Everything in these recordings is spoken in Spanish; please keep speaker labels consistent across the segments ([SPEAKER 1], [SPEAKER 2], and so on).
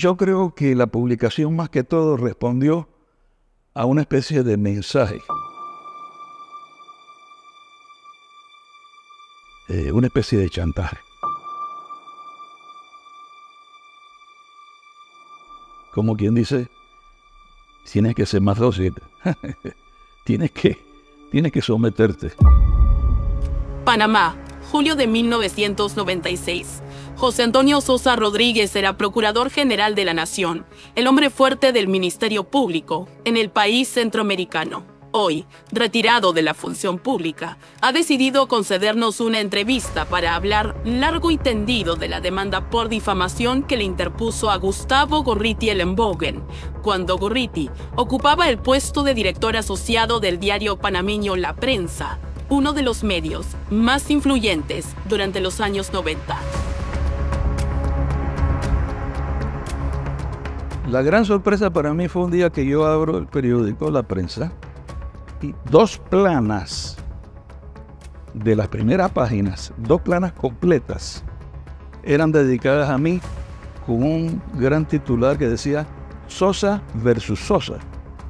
[SPEAKER 1] Yo creo que la publicación más que todo respondió a una especie de mensaje. Una especie de chantaje. Como quien dice, tienes que ser más dócil. tienes que someterte.
[SPEAKER 2] Panamá, julio de 1996. José Antonio Sosa Rodríguez era Procurador General de la Nación, el hombre fuerte del Ministerio Público en el país centroamericano. Hoy, retirado de la función pública, ha decidido concedernos una entrevista para hablar largo y tendido de la demanda por difamación que le interpuso a Gustavo Gorriti Elenbogen, cuando Gorriti ocupaba el puesto de director asociado del diario panameño La Prensa, uno de los medios más influyentes durante los años 90.
[SPEAKER 1] La gran sorpresa para mí fue un día que yo abro el periódico La Prensa y dos planas de las primeras páginas, dos planas completas, eran dedicadas a mí con un gran titular que decía Sosa versus Sosa.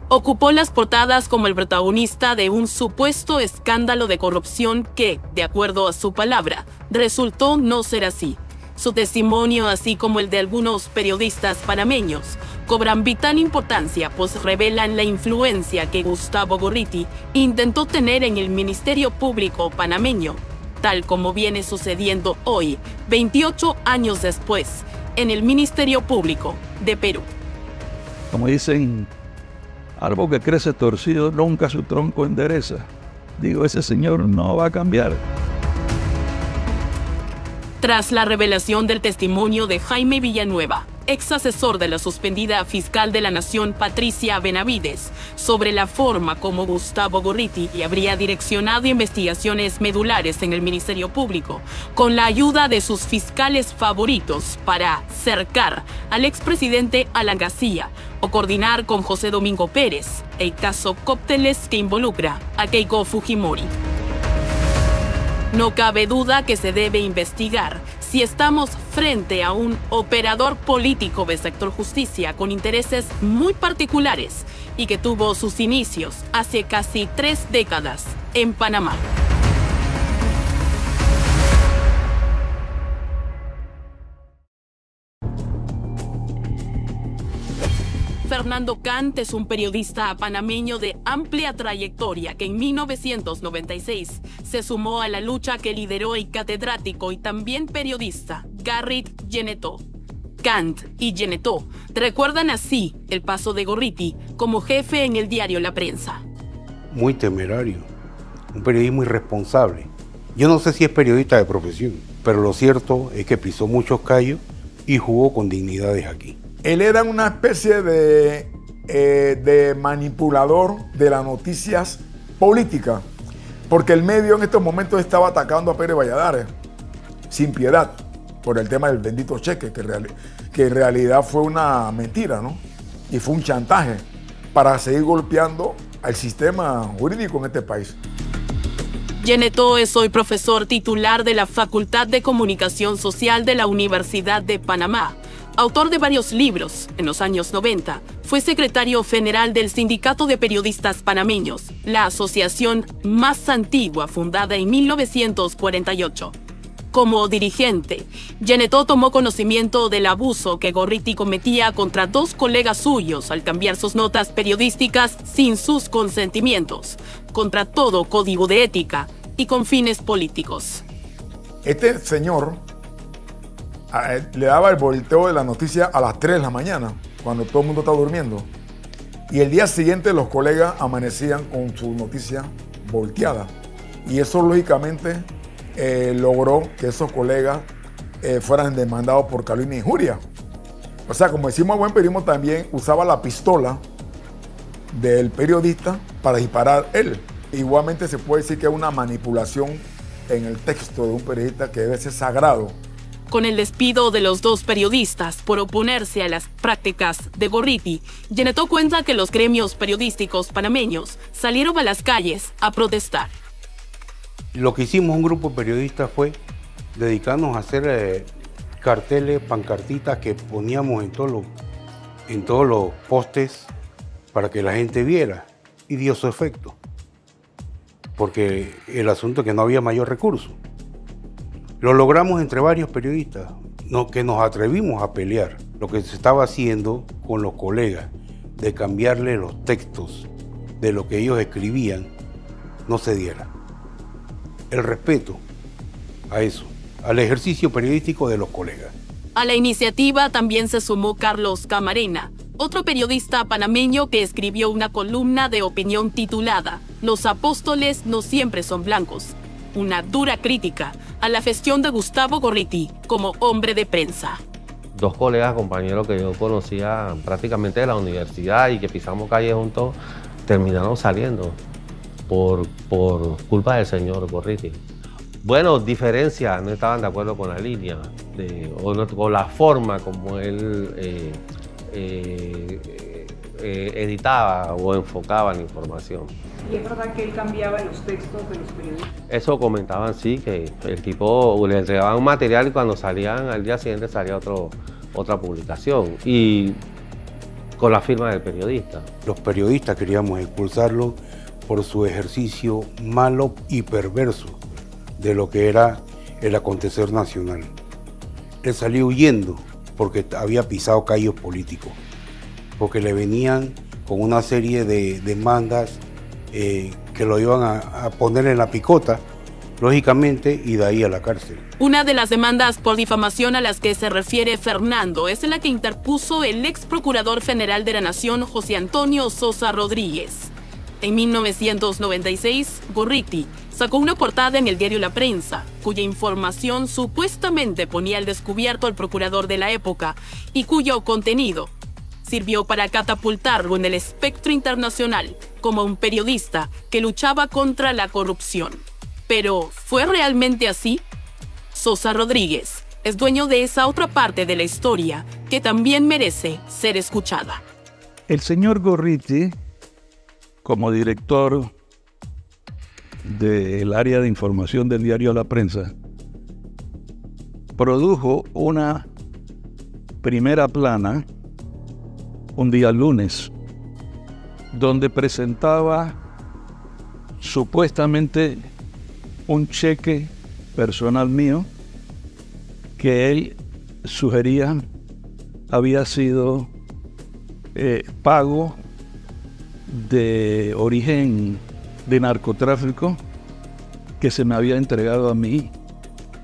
[SPEAKER 2] Ocupó las portadas como el protagonista de un supuesto escándalo de corrupción que, de acuerdo a su palabra, resultó no ser así. Su testimonio, así como el de algunos periodistas panameños, cobran vital importancia, pues revelan la influencia que Gustavo Gorriti intentó tener en el Ministerio Público panameño, tal como viene sucediendo hoy, 28 años después, en el Ministerio Público de Perú.
[SPEAKER 1] Como dicen, árbol que crece torcido nunca su tronco endereza. Digo, ese señor no va a cambiar.
[SPEAKER 2] Tras la revelación del testimonio de Jaime Villanueva, ex asesor de la suspendida fiscal de la Nación Patricia Benavides, sobre la forma como Gustavo Gorriti habría direccionado investigaciones medulares en el Ministerio Público, con la ayuda de sus fiscales favoritos para cercar al expresidente Alan García o coordinar con José Domingo Pérez el caso Cócteles que involucra a Keiko Fujimori. No cabe duda que se debe investigar si estamos frente a un operador político del sector justicia con intereses muy particulares y que tuvo sus inicios hace casi 3 décadas en Panamá. Fernando Kant es un periodista panameño de amplia trayectoria que en 1996 se sumó a la lucha que lideró el catedrático y también periodista Garrit Genetó. Kant y Genetó recuerdan así el paso de Gorriti como jefe en el diario La Prensa.
[SPEAKER 3] Muy temerario, un periodismo irresponsable. Yo no sé si es periodista de profesión, pero lo cierto es que pisó muchos callos y jugó con dignidades aquí.
[SPEAKER 4] Él era una especie de manipulador de las noticias políticas, porque el medio en estos momentos estaba atacando a Pérez Valladares sin piedad por el tema del bendito cheque, que en realidad fue una mentira, ¿no? Y fue un chantaje para seguir golpeando al sistema jurídico en este país.
[SPEAKER 2] Genetó es hoy profesor titular de la Facultad de Comunicación Social de la Universidad de Panamá. Autor de varios libros, en los años 90, fue secretario general del Sindicato de Periodistas Panameños, la asociación más antigua fundada en 1948. Como dirigente, Genetó tomó conocimiento del abuso que Gorriti cometía contra 2 colegas suyos al cambiar sus notas periodísticas sin sus consentimientos, contra todo código de ética y con fines políticos.
[SPEAKER 4] Este señor le daba el volteo de la noticia a las 3 de la mañana, cuando todo el mundo está durmiendo. Y el día siguiente los colegas amanecían con su noticia volteada. Y eso lógicamente logró que esos colegas fueran demandados por calumnia e injuria. O sea, como decimos, buen periodismo también usaba la pistola del periodista para disparar él. Igualmente se puede decir que es una manipulación en el texto de un periodista que debe ser sagrado.
[SPEAKER 2] Con el despido de los 2 periodistas por oponerse a las prácticas de Gorriti, Genetó cuenta que los gremios periodísticos panameños salieron a las calles a protestar.
[SPEAKER 3] Lo que hicimos un grupo de periodistas fue dedicarnos a hacer carteles, pancartitas que poníamos en todos los postes para que la gente viera, y dio su efecto, porque el asunto es que no había mayor recurso. Lo logramos entre varios periodistas, que nos atrevimos a pelear lo que se estaba haciendo con los colegas, de cambiarle los textos de lo que ellos escribían, no se diera. El respeto a eso, al ejercicio periodístico de los colegas.
[SPEAKER 2] A la iniciativa también se sumó Carlos Camarena, otro periodista panameño que escribió una columna de opinión titulada "Los apóstoles no siempre son blancos", una dura crítica a la gestión de Gustavo Gorriti como hombre de prensa.
[SPEAKER 5] Dos colegas, compañeros que yo conocía prácticamente de la universidad y que pisamos calle juntos, terminaron saliendo por culpa del señor Gorriti. Bueno, diferencia, no estaban de acuerdo con la línea, con la forma como él editaba o enfocaba la información.
[SPEAKER 6] ¿Y es verdad que él cambiaba los textos de los periodistas?
[SPEAKER 5] Eso comentaban, sí, que el tipo le entregaban un material y cuando salían al día siguiente salía otra publicación, y con la firma del periodista. Los
[SPEAKER 3] periodistas queríamos expulsarlo por su ejercicio malo y perverso de lo que era el acontecer nacional. Él salió huyendo porque había pisado callos políticos, porque le venían con una serie de demandas que lo iban a poner en la picota, lógicamente, y de ahí a la cárcel.
[SPEAKER 2] Una de las demandas por difamación a las que se refiere Fernando es la que interpuso el ex procurador general de la Nación, José Antonio Sosa Rodríguez. En 1996, Gorriti sacó una portada en el diario La Prensa, cuya información supuestamente ponía al descubierto al procurador de la época y cuyo contenido sirvió para catapultarlo en el espectro internacional como un periodista que luchaba contra la corrupción. Pero, ¿fue realmente así? Sosa Rodríguez es dueño de esa otra parte de la historia que también merece ser escuchada.
[SPEAKER 1] El señor Gorriti, como director del área de información del diario La Prensa, produjo una primera plana un día lunes, donde presentaba supuestamente un cheque personal mío que él sugería había sido pago de origen de narcotráfico que se me había entregado a mí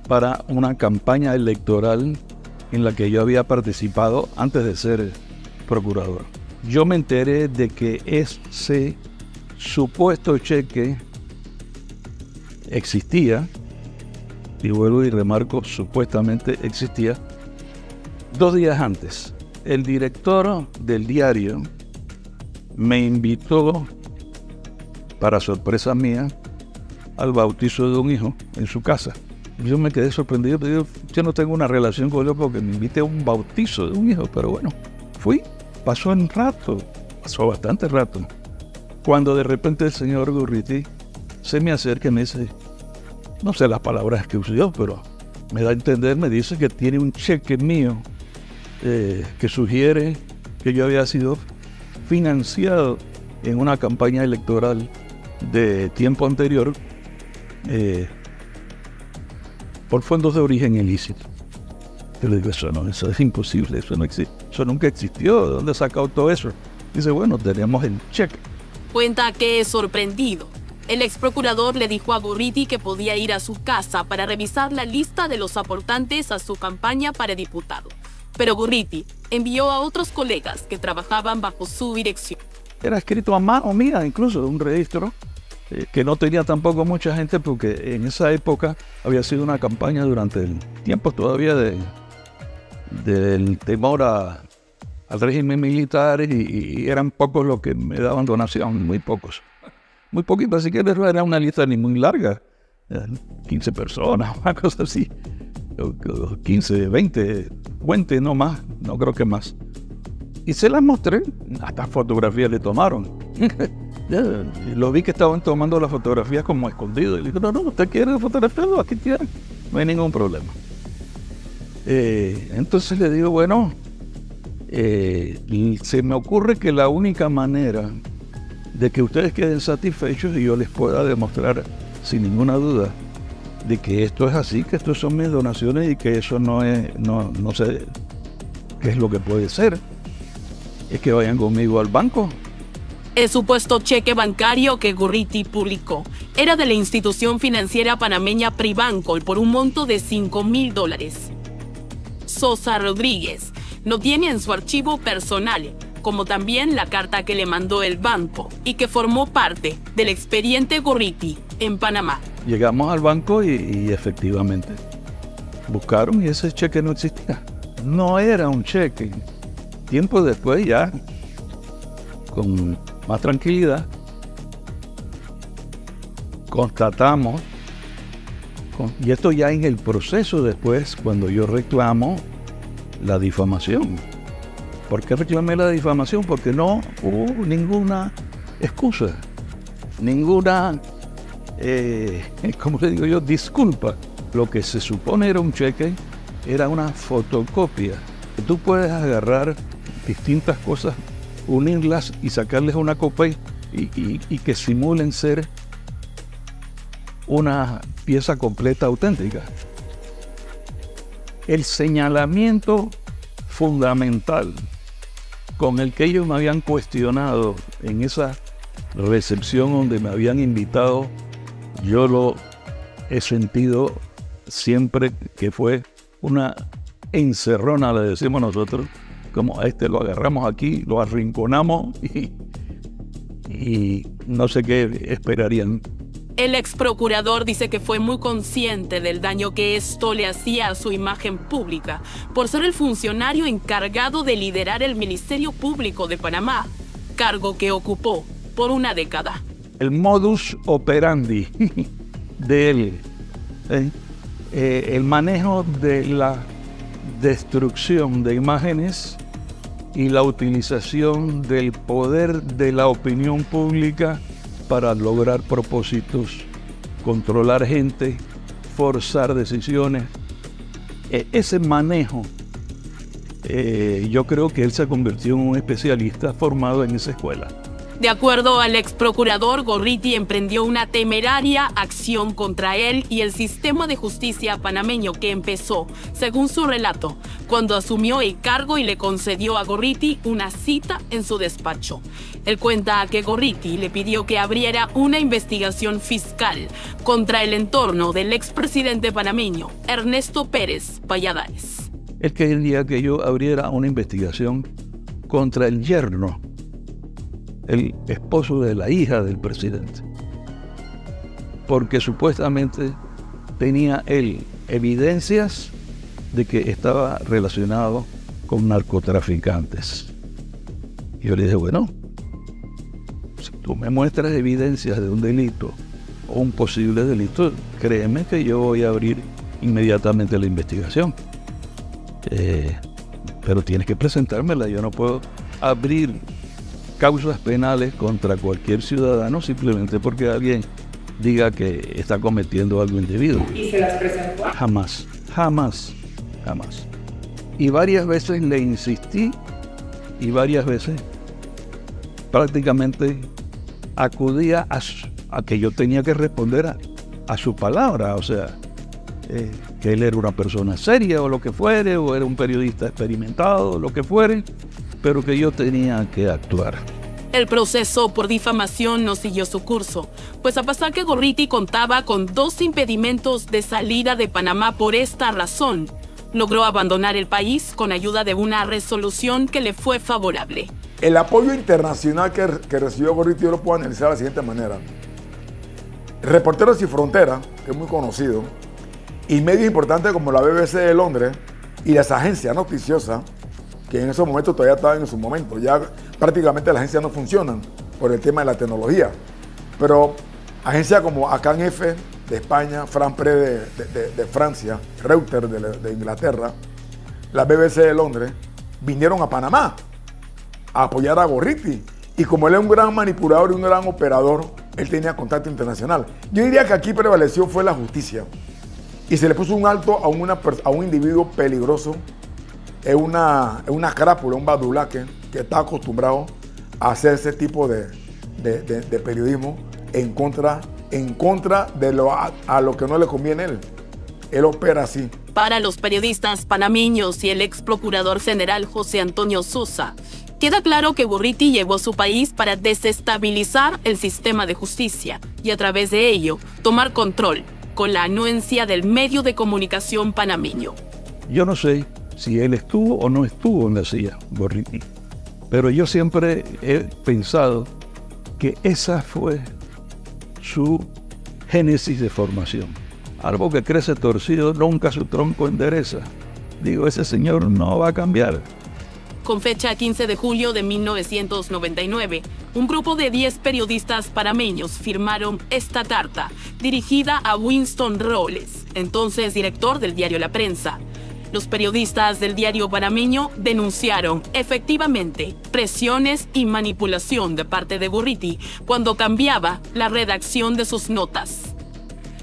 [SPEAKER 1] para una campaña electoral en la que yo había participado antes de ser procurador. Yo me enteré de que ese supuesto cheque existía, y vuelvo y remarco, supuestamente existía, 2 días antes. El director del diario me invitó, para sorpresa mía, al bautizo de un hijo en su casa. Yo me quedé sorprendido, pero yo no tengo una relación con él porque me invité a un bautizo de un hijo, pero bueno, fui. Pasó bastante rato, cuando de repente el señor Gorriti se me acerca y me dice, no sé las palabras que usó, pero me da a entender, me dice que tiene un cheque mío que sugiere que yo había sido financiado en una campaña electoral de tiempo anterior por fondos de origen ilícito. Yo le digo, eso es imposible, eso no existe, eso nunca existió, ¿de dónde ha sacado todo eso? Dice, bueno, tenemos el cheque.
[SPEAKER 2] Cuenta que, sorprendido, el ex procurador le dijo a Gorriti que podía ir a su casa para revisar la lista de los aportantes a su campaña para diputado. Pero Gorriti envió a otros colegas que trabajaban bajo su dirección.
[SPEAKER 1] Era escrito a mano mía, incluso, de un registro que no tenía tampoco mucha gente, porque en esa época había sido una campaña durante el tiempo todavía del temor al régimen militar, y eran pocos los que me daban donación, muy pocos. Muy poquito, así que no era una lista ni muy larga, 15 personas, una cosa así, 15, 20 no más, no creo que más. Y se las mostré, hasta fotografías le tomaron. Lo vi que estaban tomando las fotografías como escondido. Y le dije, no, usted quiere fotografiarlo, aquí tiene, no hay ningún problema. Entonces le digo, bueno, se me ocurre que la única manera de que ustedes queden satisfechos y yo les pueda demostrar sin ninguna duda de que esto es así, que estos son mis donaciones y que eso no sé qué es lo que puede ser, es que vayan conmigo al banco.
[SPEAKER 2] El supuesto cheque bancario que Gorriti publicó era de la institución financiera panameña Pribanco por un monto de $5.000. Sosa Rodríguez lo tiene en su archivo personal, como también la carta que le mandó el banco y que formó parte del expediente Gorriti en Panamá.
[SPEAKER 1] Llegamos al banco y efectivamente buscaron y ese cheque no existía. No era un cheque. Tiempo después ya, con más tranquilidad, constatamos, y esto ya en el proceso después, cuando yo reclamo la difamación. ¿Por qué reclamé la difamación? Porque no hubo ninguna excusa, ninguna, ¿cómo le digo yo?, disculpa. Lo que se supone era un cheque, era una fotocopia. Tú puedes agarrar distintas cosas, unirlas y sacarles una copia y que simulen ser una pieza completa auténtica. El señalamiento fundamental con el que ellos me habían cuestionado en esa recepción donde me habían invitado, yo lo he sentido siempre que fue una encerrona, le decimos nosotros, como a este lo agarramos aquí, lo arrinconamos y no sé qué esperarían.
[SPEAKER 2] El ex procurador dice que fue muy consciente del daño que esto le hacía a su imagen pública por ser el funcionario encargado de liderar el Ministerio Público de Panamá, cargo que ocupó por una década.
[SPEAKER 1] El modus operandi de él, el manejo de la destrucción de imágenes y la utilización del poder de la opinión pública para lograr propósitos, controlar gente, forzar decisiones. Ese manejo, yo creo que él se convirtió en un especialista formado en esa escuela.
[SPEAKER 2] De acuerdo al ex procurador, Gorriti emprendió una temeraria acción contra él y el sistema de justicia panameño que empezó, según su relato, cuando asumió el cargo y le concedió a Gorriti una cita en su despacho. Él cuenta que Gorriti le pidió que abriera una investigación fiscal contra el entorno del expresidente panameño, Ernesto Pérez Valladares.
[SPEAKER 1] Él quería que yo abriera una investigación contra el yerno, el esposo de la hija del presidente, porque supuestamente tenía él evidencias de que estaba relacionado con narcotraficantes. Y yo le dije, bueno, si tú me muestras evidencias de un delito o un posible delito, créeme que yo voy a abrir inmediatamente la investigación. Pero tienes que presentármela, yo no puedo abrir causas penales contra cualquier ciudadano simplemente porque alguien diga que está cometiendo algo indebido.
[SPEAKER 6] ¿Y se las presentó?
[SPEAKER 1] Jamás, jamás, jamás. Y varias veces le insistí y varias veces prácticamente acudía a que yo tenía que responder a su palabra, o sea, que él era una persona seria o lo que fuere, o era un periodista experimentado, lo que fuere, pero que yo tenía que actuar.
[SPEAKER 2] El proceso por difamación no siguió su curso, pues a pesar que Gorriti contaba con 2 impedimentos de salida de Panamá por esta razón, logró abandonar el país con ayuda de una resolución que le fue favorable.
[SPEAKER 4] El apoyo internacional que recibió Gorriti yo lo puedo analizar de la siguiente manera. Reporteros Sin Fronteras, que es muy conocido, y medios importantes como la BBC de Londres y las agencias noticiosas, que en esos momentos todavía estaban en su momento. Ya prácticamente las agencias no funcionan por el tema de la tecnología. Pero agencias como Acan F de España, France Press de Francia, Reuters de Inglaterra, la BBC de Londres, vinieron a Panamá a apoyar a Gorriti. Y como él es un gran manipulador y un gran operador, él tenía contacto internacional. Yo diría que aquí prevaleció fue la justicia. y se le puso un alto a un individuo peligroso, es una crápula, un badulaque que está acostumbrado a hacer ese tipo de periodismo en contra de lo que no le conviene a él. Él opera así.
[SPEAKER 2] Para los periodistas panameños y el ex procurador general José Antonio Sosa, queda claro que Gurriti llegó a su país para desestabilizar el sistema de justicia y a través de ello tomar control con la anuencia del medio de comunicación panameño.
[SPEAKER 1] Yo no sé si él estuvo o no estuvo en la CIA, Gurriti, pero yo siempre he pensado que esa fue su génesis de formación. Árbol que crece torcido nunca su tronco endereza. Digo, ese señor no va a cambiar.
[SPEAKER 2] Con fecha 15 de julio de 1999, un grupo de 10 periodistas panameños firmaron esta carta, dirigida a Winston Robles, entonces director del diario La Prensa. Los periodistas del diario panameño denunciaron efectivamente presiones y manipulación de parte de Gurriti cuando cambiaba la redacción de sus notas.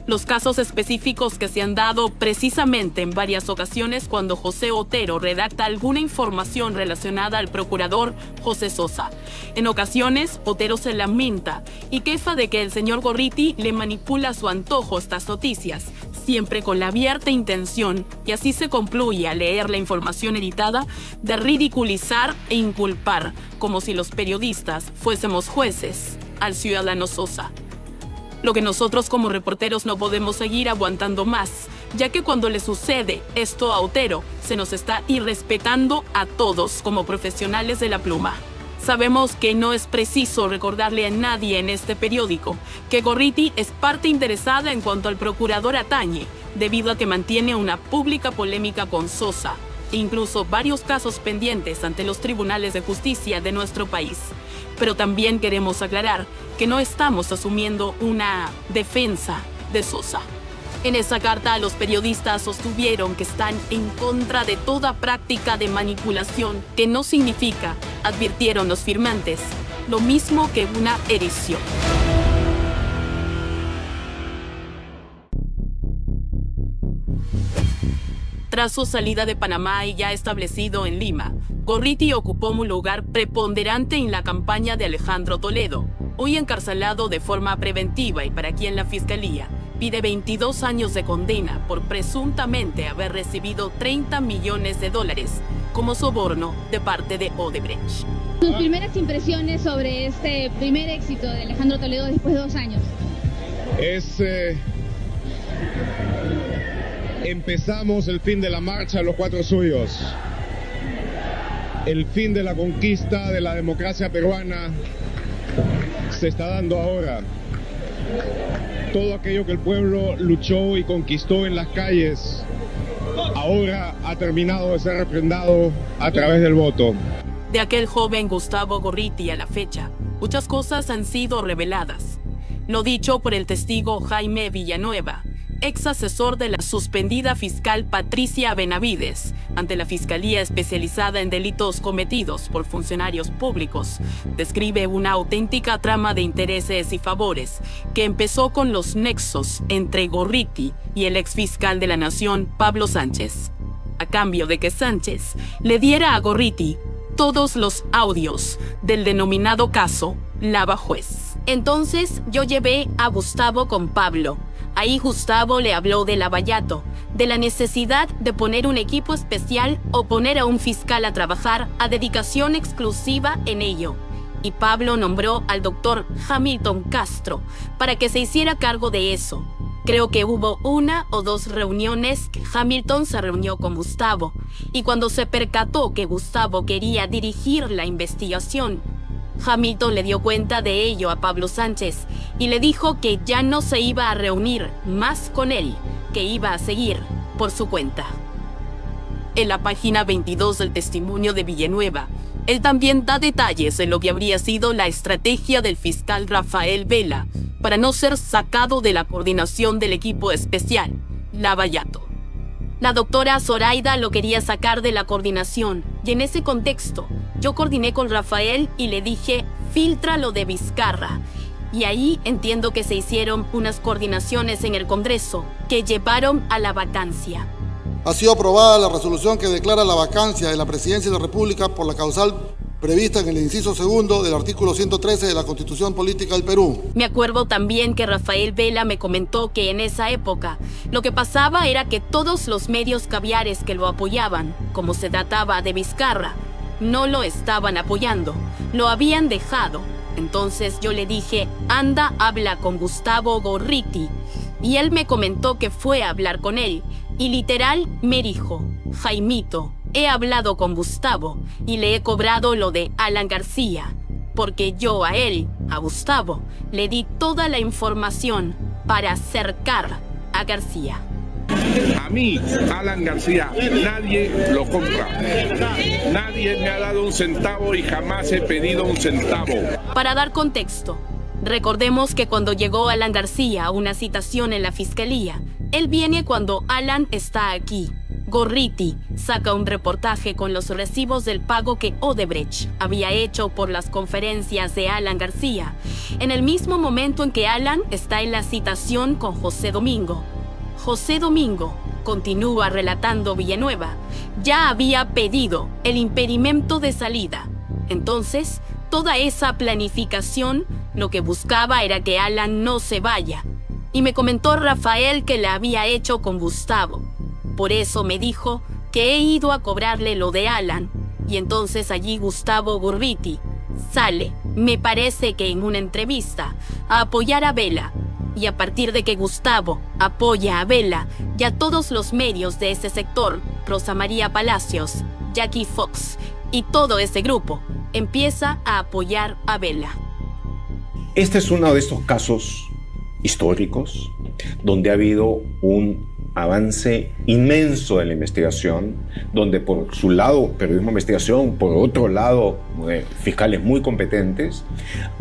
[SPEAKER 2] Los casos específicos que se han dado precisamente en varias ocasiones cuando José Otero redacta alguna información relacionada al procurador José Sosa. En ocasiones, Otero se lamenta y queja de que el señor Gurriti le manipula a su antojo estas noticias, siempre con la abierta intención, y así se concluye al leer la información editada, de ridiculizar e inculpar, como si los periodistas fuésemos jueces, al ciudadano Sosa. Lo que nosotros como reporteros no podemos seguir aguantando más, ya que cuando le sucede esto a Otero, se nos está irrespetando a todos como profesionales de la pluma. Sabemos que no es preciso recordarle a nadie en este periódico que Gurriti es parte interesada en cuanto al procurador atañe, debido a que mantiene una pública polémica con Sosa, e incluso varios casos pendientes ante los tribunales de justicia de nuestro país. Pero también queremos aclarar que no estamos asumiendo una defensa de Sosa. En esa carta, los periodistas sostuvieron que están en contra de toda práctica de manipulación, que no significa, advirtieron los firmantes, lo mismo que una edición. Tras su salida de Panamá y ya establecido en Lima, Gurriti ocupó un lugar preponderante en la campaña de Alejandro Toledo, hoy encarcelado de forma preventiva y para quien la Fiscalía pide 22 años de condena por presuntamente haber recibido $30 millones como soborno de parte de Odebrecht.
[SPEAKER 7] Sus primeras impresiones sobre este primer éxito de Alejandro Toledo después de 2 años.
[SPEAKER 8] Empezamos el fin de la marcha de los 4 suyos. El fin de la conquista de la democracia peruana se está dando ahora. Todo aquello que el pueblo luchó y conquistó en las calles, ahora ha terminado de ser refrendado a través del voto.
[SPEAKER 2] De aquel joven Gustavo Gurriti a la fecha, muchas cosas han sido reveladas. Lo dicho por el testigo Jaime Villanueva, ex asesor de la suspendida fiscal Patricia Benavides, ante la Fiscalía Especializada en Delitos Cometidos por Funcionarios Públicos, describe una auténtica trama de intereses y favores que empezó con los nexos entre Gurriti y el ex fiscal de la Nación, Pablo Sánchez, a cambio de que Sánchez le diera a Gurriti todos los audios del denominado caso Lava Juez. Entonces yo llevé a Gustavo con Pablo. Ahí Gustavo le habló de Lavallato, de la necesidad de poner un equipo especial o poner a un fiscal a trabajar a dedicación exclusiva en ello. Y Pablo nombró al doctor Hamilton Castro para que se hiciera cargo de eso. Creo que hubo 1 o 2 reuniones que Hamilton se reunió con Gustavo, y cuando se percató que Gustavo quería dirigir la investigación, Hamilton le dio cuenta de ello a Pablo Sánchez y le dijo que ya no se iba a reunir más con él, que iba a seguir por su cuenta. En la página 22 del testimonio de Villanueva, él también da detalles de lo que habría sido la estrategia del fiscal Rafael Vela para no ser sacado de la coordinación del equipo especial, Lavallato. La doctora Zoraida lo quería sacar de la coordinación y en ese contexto yo coordiné con Rafael y le dije, filtra lo de Vizcarra. Y ahí entiendo que se hicieron unas coordinaciones en el Congreso que llevaron a la vacancia.
[SPEAKER 9] Ha sido aprobada la resolución que declara la vacancia de la Presidencia de la República por la causal prevista en el inciso segundo del artículo 113 de la Constitución Política del Perú.
[SPEAKER 2] Me acuerdo también que Rafael Vela me comentó que en esa época lo que pasaba era que todos los medios caviares que lo apoyaban, como se trataba de Vizcarra, no lo estaban apoyando, lo habían dejado. Entonces yo le dije, anda, habla con Gustavo Gorriti. Y él me comentó que fue a hablar con él. Y literal me dijo, Jaimito, he hablado con Gustavo y le he cobrado lo de Alan García. Porque yo a él, a Gustavo, le di toda la información para acercar a García.
[SPEAKER 10] A mí, Alan García, nadie lo compra. Nadie me ha dado un centavo y jamás he pedido un centavo.
[SPEAKER 2] Para dar contexto, recordemos que cuando llegó Alan García a una citación en la fiscalía, él viene cuando Alan está aquí. Gorriti saca un reportaje con los recibos del pago que Odebrecht había hecho por las conferencias de Alan García, en el mismo momento en que Alan está en la citación con José Domingo. José Domingo, continúa relatando Villanueva, ya había pedido el impedimento de salida. Entonces, toda esa planificación lo que buscaba era que Alan no se vaya. Y me comentó Rafael que la había hecho con Gustavo. Por eso me dijo que he ido a cobrarle lo de Alan. Y entonces allí Gustavo Gorriti sale, me parece que en una entrevista, a apoyar a Vela. Y a partir de que Gustavo apoya a Vela y a todos los medios de ese sector, Rosa María Palacios, Jackie Fox y todo ese grupo, empieza a apoyar a Vela.
[SPEAKER 11] Este es uno de estos casos históricos donde ha habido un avance inmenso en la investigación, donde por su lado periodismo de investigación, por otro lado fiscales muy competentes,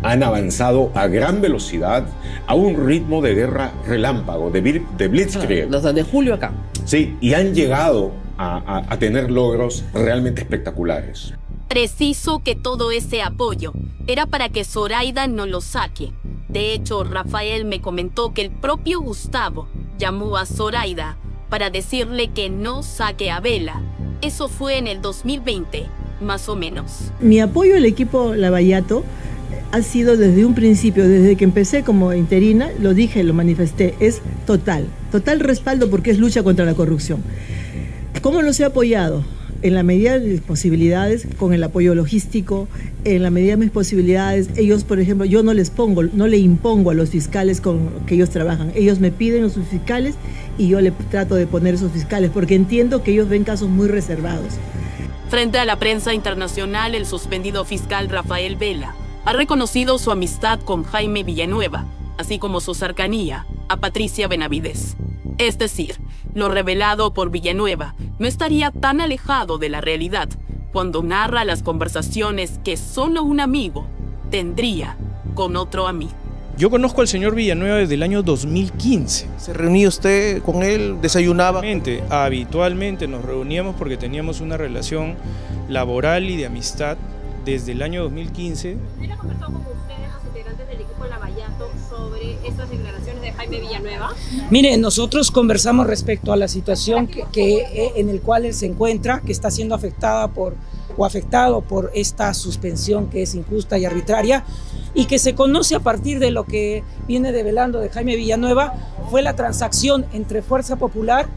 [SPEAKER 11] han avanzado a gran velocidad, a un ritmo de guerra relámpago, de blitzkrieg.
[SPEAKER 12] Los de julio acá.
[SPEAKER 11] Sí, y han llegado a tener logros realmente espectaculares.
[SPEAKER 2] Preciso que todo ese apoyo era para que Zoraida no lo saque. De hecho, Rafael me comentó que el propio Gustavo llamó a Zoraida para decirle que no saque a Vela. Eso fue en el 2020, más o menos.
[SPEAKER 13] Mi apoyo al equipo Lavallato ha sido desde un principio, desde que empecé como interina, lo dije, lo manifesté, es total respaldo porque es lucha contra la corrupción. ¿Cómo los he apoyado? En la medida de mis posibilidades, con el apoyo logístico, en la medida de mis posibilidades, ellos, por ejemplo, yo no le impongo a los fiscales con que ellos trabajan. Ellos me piden a sus fiscales y yo le trato de poner esos fiscales, porque entiendo que ellos ven casos muy reservados.
[SPEAKER 2] Frente a la prensa internacional, el suspendido fiscal Rafael Vela ha reconocido su amistad con Jaime Villanueva, así como su cercanía a Patricia Benavides. Es decir, lo revelado por Villanueva no estaría tan alejado de la realidad cuando narra las conversaciones que solo un amigo tendría con otro amigo.
[SPEAKER 14] Yo conozco al señor Villanueva desde el año 2015. ¿Se reunía usted con él? ¿Desayunaba? Habitualmente nos reuníamos porque teníamos una relación laboral y de amistad desde el año 2015.
[SPEAKER 15] ¿Usted ha conversado con ustedes, los integrantes del equipo Lavallato, sobre estas declaraciones de Jaime Villanueva?
[SPEAKER 12] Mire, nosotros conversamos respecto a la situación en el cual él se encuentra, que está siendo afectado por esta suspensión que es injusta y arbitraria, y que se conoce a partir de lo que viene develando de Jaime Villanueva, fue la transacción entre Fuerza Popular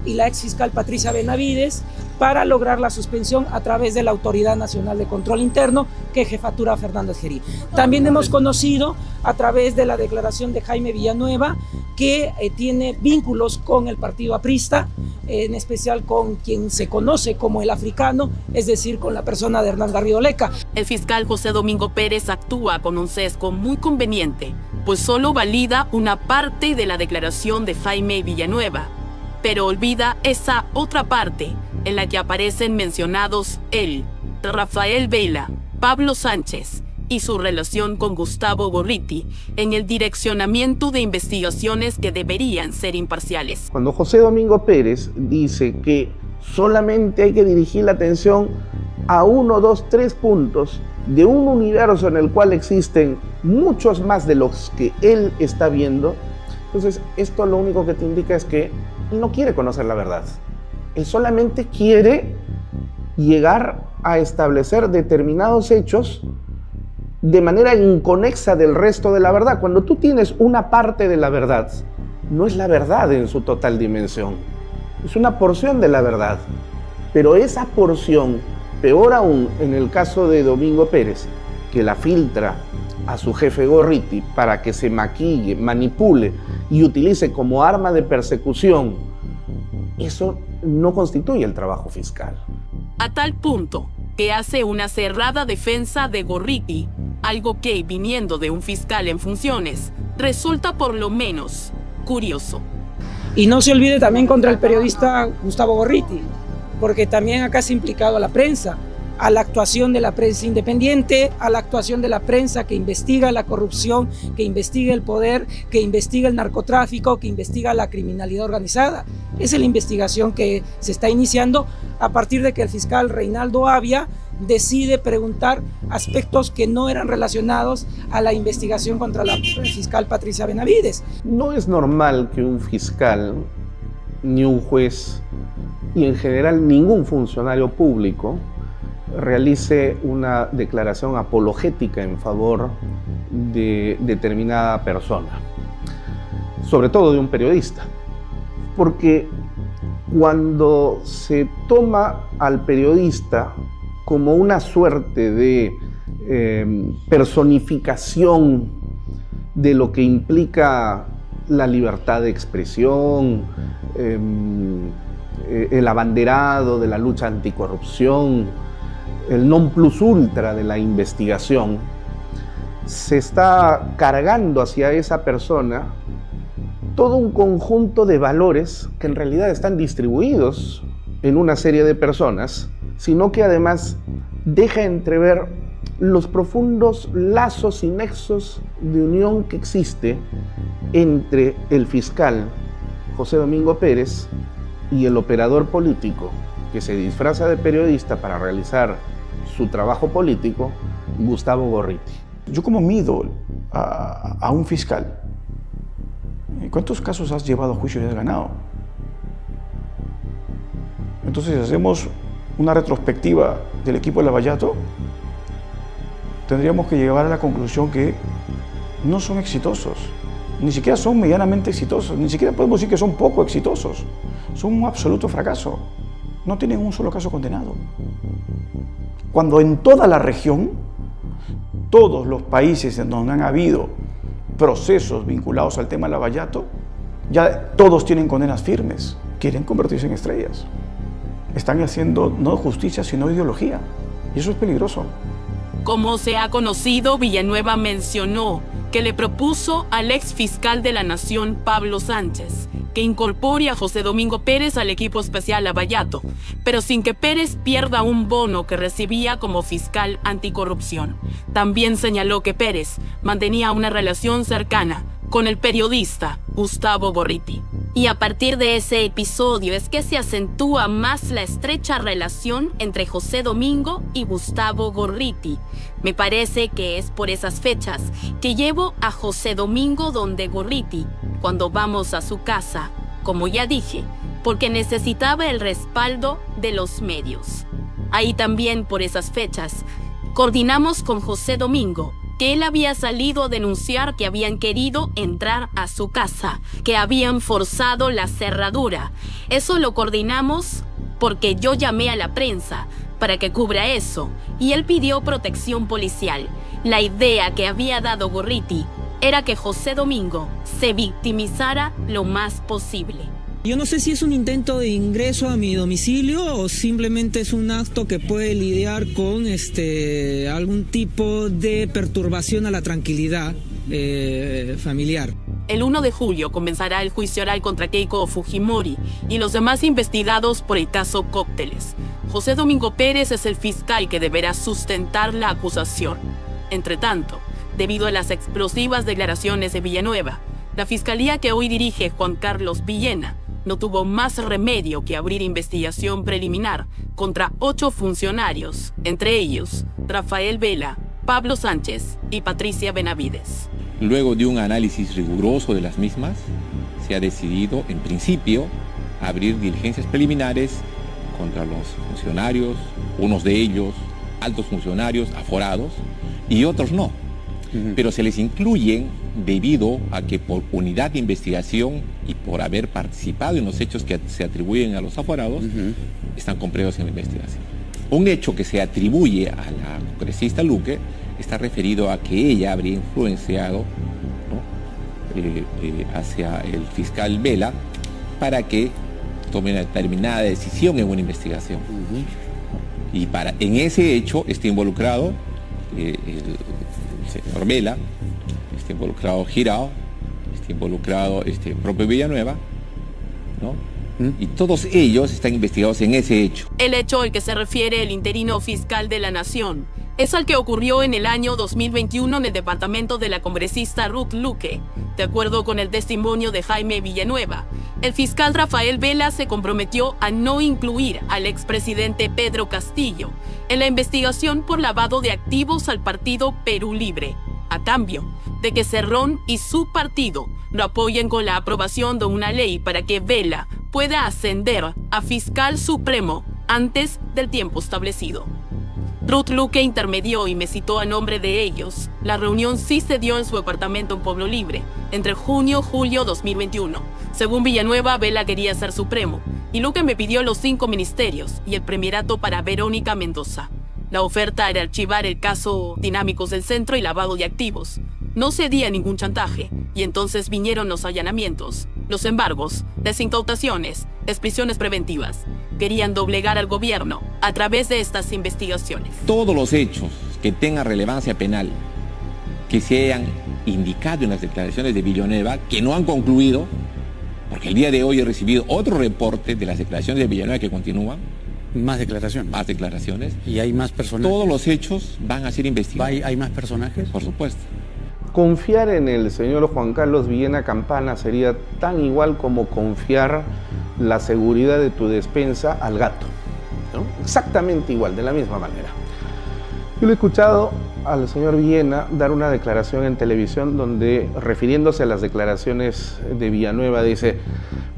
[SPEAKER 12] y la exfiscal Patricia Benavides para lograr la suspensión a través de la Autoridad Nacional de Control Interno que jefatura Fernández Gerí. También hemos conocido a través de la declaración de Jaime Villanueva que tiene vínculos con el partido aprista, en especial con quien se conoce como el africano, es decir, con la persona de Hernán Garrido Leca.
[SPEAKER 2] El fiscal José Domingo Pérez actúa con un sesgo muy conveniente, pues solo valida una parte de la declaración de Jaime Villanueva, pero olvida esa otra parte en la que aparecen mencionados él, Rafael Vela, Pablo Sánchez y su relación con Gustavo Gorriti en el direccionamiento de investigaciones que deberían ser imparciales.
[SPEAKER 16] Cuando José Domingo Pérez dice que solamente hay que dirigir la atención a 1, 2, 3 puntos de un universo en el cual existen muchos más de los que él está viendo. Entonces, esto lo único que te indica es que él no quiere conocer la verdad. Él solamente quiere llegar a establecer determinados hechos de manera inconexa del resto de la verdad. Cuando tú tienes una parte de la verdad, no es la verdad en su total dimensión, es una porción de la verdad. Pero esa porción, peor aún en el caso de Domingo Pérez, que la filtra a su jefe Gorriti para que se maquille, manipule y utilice como arma de persecución, eso no constituye el trabajo fiscal.
[SPEAKER 2] A tal punto que hace una cerrada defensa de Gorriti, algo que, viniendo de un fiscal en funciones, resulta por lo menos curioso.
[SPEAKER 12] Y no se olvide también contra el periodista Gustavo Gorriti, porque también acá se ha implicado a la prensa, a la actuación de la prensa independiente, a la actuación de la prensa que investiga la corrupción, que investiga el poder, que investiga el narcotráfico, que investiga la criminalidad organizada. Esa es la investigación que se está iniciando a partir de que el fiscal Reinaldo Avia decide preguntar aspectos que no eran relacionados a la investigación contra la fiscal Patricia Benavides.
[SPEAKER 16] No es normal que un fiscal, ni un juez, y en general ningún funcionario público realice una declaración apologética en favor de determinada persona, sobre todo de un periodista, porque cuando se toma al periodista como una suerte de personificación de lo que implica la libertad de expresión, el abanderado de la lucha anticorrupción, el non plus ultra de la investigación, se está cargando hacia esa persona todo un conjunto de valores que en realidad están distribuidos en una serie de personas, sino que además deja entrever los profundos lazos y nexos de unión que existe entre el fiscal José Domingo Pérez y el operador político que se disfraza de periodista para realizar su trabajo político, Gustavo Gorriti.
[SPEAKER 17] Yo como mido a un fiscal, ¿cuántos casos has llevado a juicio y has ganado? Entonces, si hacemos una retrospectiva del equipo de Lavallato, tendríamos que llegar a la conclusión que no son exitosos, ni siquiera son medianamente exitosos, ni siquiera podemos decir que son poco exitosos, son un absoluto fracaso, no tienen un solo caso condenado. Cuando en toda la región, todos los países en donde han habido procesos vinculados al tema Lavallato, ya todos tienen condenas firmes, quieren convertirse en estrellas. Están haciendo no justicia, sino ideología, y eso es peligroso.
[SPEAKER 2] Como se ha conocido, Villanueva mencionó que le propuso al ex fiscal de la Nación, Pablo Sánchez, que incorpore a José Domingo Pérez al equipo especial Lavallato, pero sin que Pérez pierda un bono que recibía como fiscal anticorrupción. También señaló que Pérez mantenía una relación cercana con el periodista Gustavo Gorriti. Y a partir de ese episodio es que se acentúa más la estrecha relación entre José Domingo y Gustavo Gorriti. Me parece que es por esas fechas que llevo a José Domingo donde Gorriti, cuando vamos a su casa, como ya dije, porque necesitaba el respaldo de los medios. Ahí también por esas fechas coordinamos con José Domingo que él había salido a denunciar que habían querido entrar a su casa, que habían forzado la cerradura. Eso lo coordinamos porque yo llamé a la prensa para que cubra eso y él pidió protección policial. La idea que había dado Gorriti era que José Domingo se victimizara lo más posible.
[SPEAKER 18] Yo no sé si es un intento de ingreso a mi domicilio o simplemente es un acto que puede lidiar con algún tipo de perturbación a la tranquilidad familiar.
[SPEAKER 2] El 1 de julio comenzará el juicio oral contra Keiko Fujimori y los demás investigados por el caso Cócteles. José Domingo Pérez es el fiscal que deberá sustentar la acusación. Entre tanto, debido a las explosivas declaraciones de Villanueva, la fiscalía que hoy dirige Juan Carlos Villena no tuvo más remedio que abrir investigación preliminar contra 8 funcionarios, entre ellos Rafael Vela, Pablo Sánchez y Patricia Benavides.
[SPEAKER 19] Luego de un análisis riguroso de las mismas, se ha decidido, en principio, abrir diligencias preliminares contra los funcionarios, unos de ellos altos funcionarios aforados y otros no. Pero se les incluyen debido a que por unidad de investigación y por haber participado en los hechos que se atribuyen a los aforados, están completos en la investigación. Un hecho que se atribuye a la congresista Luque está referido a que ella habría influenciado, ¿no?, hacia el fiscal Vela para que tome una determinada decisión en una investigación. Y en ese hecho está involucrado el señor Vela, está involucrado Girao, está involucrado propio Villanueva, ¿no? Y todos ellos están investigados en ese hecho.
[SPEAKER 2] El hecho al que se refiere el interino fiscal de la Nación es al que ocurrió en el año 2021 en el departamento de la congresista Ruth Luque. De acuerdo con el testimonio de Jaime Villanueva, el fiscal Rafael Vela se comprometió a no incluir al expresidente Pedro Castillo en la investigación por lavado de activos al partido Perú Libre, a cambio de que Cerrón y su partido lo apoyen con la aprobación de una ley para que Vela pueda ascender a fiscal supremo antes del tiempo establecido. Ruth Luque intermedió y me citó a nombre de ellos. La reunión sí se dio en su departamento en Pueblo Libre, entre junio y julio 2021. Según Villanueva, Vela quería ser supremo, y Luque me pidió los 5 ministerios y el premierato para Verónica Mendoza. La oferta era archivar el caso Dinámicos del Centro y lavado de activos. No cedía ningún chantaje, y entonces vinieron los allanamientos, los embargos, las incautaciones, las prisiones preventivas. Querían doblegar al gobierno a través de estas investigaciones.
[SPEAKER 19] Todos los hechos que tengan relevancia penal, que se hayan indicado en las declaraciones de Villanueva, que no han concluido, porque el día de hoy he recibido otro reporte de las declaraciones de Villanueva que continúan.
[SPEAKER 20] Más declaraciones.
[SPEAKER 19] Más declaraciones.
[SPEAKER 20] Y hay más personajes.
[SPEAKER 19] Todos los hechos van a ser investigados.
[SPEAKER 20] ¿Hay más personajes?
[SPEAKER 19] Por supuesto.
[SPEAKER 16] Confiar en el señor Juan Carlos Villena Campana sería tan igual como confiar la seguridad de tu despensa al gato, ¿no? Exactamente igual, de la misma manera. Yo lo he escuchado al señor Villena dar una declaración en televisión donde, refiriéndose a las declaraciones de Villanueva, dice: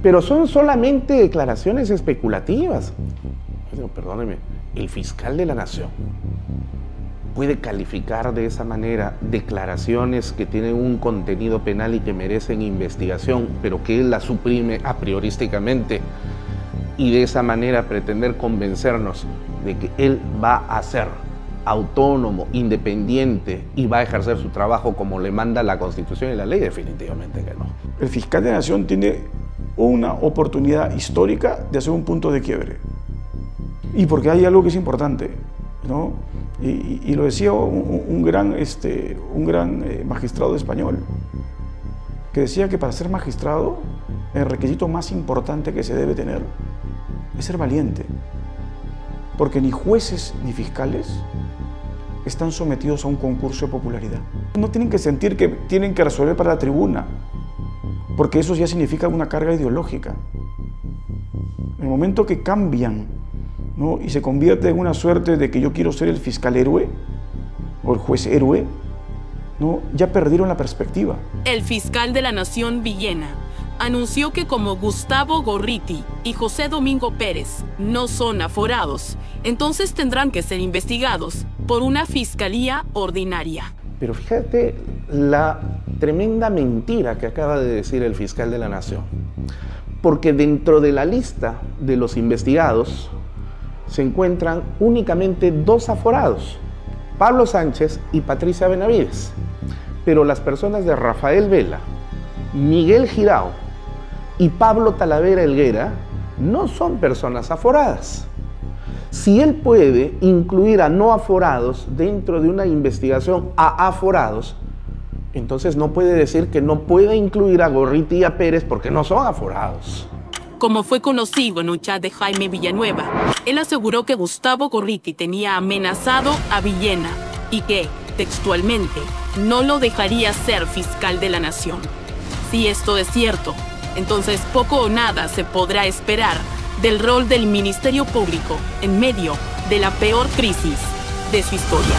[SPEAKER 16] pero son solamente declaraciones especulativas. Yo digo, perdóneme, el fiscal de la Nación puede calificar de esa manera declaraciones que tienen un contenido penal y que merecen investigación, pero que él las suprime a priorísticamente, y de esa manera pretender convencernos de que él va a ser autónomo, independiente y va a ejercer su trabajo como le manda la Constitución y la ley? Definitivamente que no.
[SPEAKER 17] El fiscal de la Nación tiene una oportunidad histórica de hacer un punto de quiebre. Y porque hay algo que es importante, ¿no? Y lo decía un gran magistrado español, que decía que para ser magistrado el requisito más importante que se debe tener es ser valiente, porque ni jueces ni fiscales están sometidos a un concurso de popularidad. No tienen que sentir que tienen que resolver para la tribuna, porque eso ya significa una carga ideológica. En el momento que cambian, ¿no?, y se convierte en una suerte de que yo quiero ser el fiscal héroe o el juez héroe, ¿no?, ya perdieron la perspectiva.
[SPEAKER 2] El fiscal de la Nación, Villena, anunció que como Gustavo Gorriti y José Domingo Pérez no son aforados, entonces tendrán que ser investigados por una fiscalía ordinaria.
[SPEAKER 16] Pero fíjate la tremenda mentira que acaba de decir el fiscal de la Nación, porque dentro de la lista de los investigados se encuentran únicamente 2 aforados, Pablo Sánchez y Patricia Benavides. Pero las personas de Rafael Vela, Miguel Girao y Pablo Talavera Helguera no son personas aforadas. Si él puede incluir a no aforados dentro de una investigación a aforados, entonces no puede decir que no puede incluir a Gorriti y a Pérez porque no son aforados.
[SPEAKER 2] Como fue conocido en un chat de Jaime Villanueva, él aseguró que Gustavo Gorriti tenía amenazado a Villena y que, textualmente, no lo dejaría ser fiscal de la Nación. Si esto es cierto, entonces poco o nada se podrá esperar del rol del Ministerio Público en medio de la peor crisis de su historia.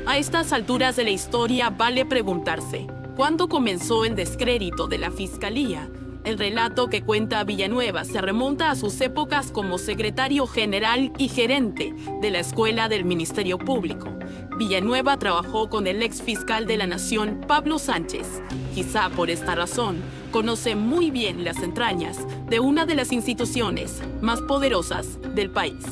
[SPEAKER 2] A estas alturas de la historia vale preguntarse, ¿cuándo comenzó el descrédito de la Fiscalía? El relato que cuenta Villanueva se remonta a sus épocas como secretario general y gerente de la Escuela del Ministerio Público. Villanueva trabajó con el ex fiscal de la Nación, Pablo Sánchez. Quizá por esta razón, conoce muy bien las entrañas de una de las instituciones más poderosas del país.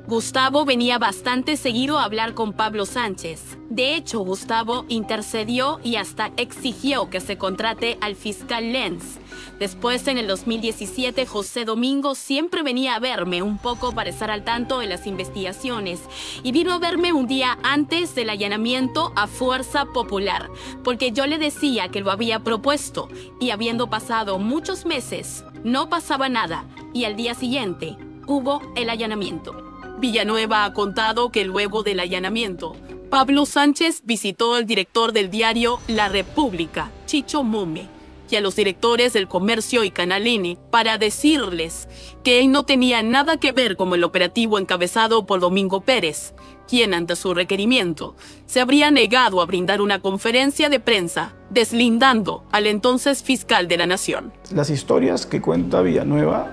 [SPEAKER 21] Gustavo venía bastante seguido a hablar con Pablo Sánchez. De hecho, Gustavo intercedió y hasta exigió que se contrate al fiscal Lenz. Después, en el 2017, José Domingo siempre venía a verme un poco para estar al tanto de las investigaciones y vino a verme un día antes del allanamiento a Fuerza Popular, porque yo le decía que lo había propuesto y habiendo pasado muchos meses, no pasaba nada y al día siguiente hubo el allanamiento.
[SPEAKER 2] Villanueva ha contado que luego del allanamiento, Pablo Sánchez visitó al director del diario La República, Chicho Mume, y a los directores del Comercio y Canal N para decirles que él no tenía nada que ver con el operativo encabezado por Domingo Pérez, quien ante su requerimiento se habría negado a brindar una conferencia de prensa deslindando al entonces fiscal de la Nación.
[SPEAKER 17] Las historias que cuenta Villanueva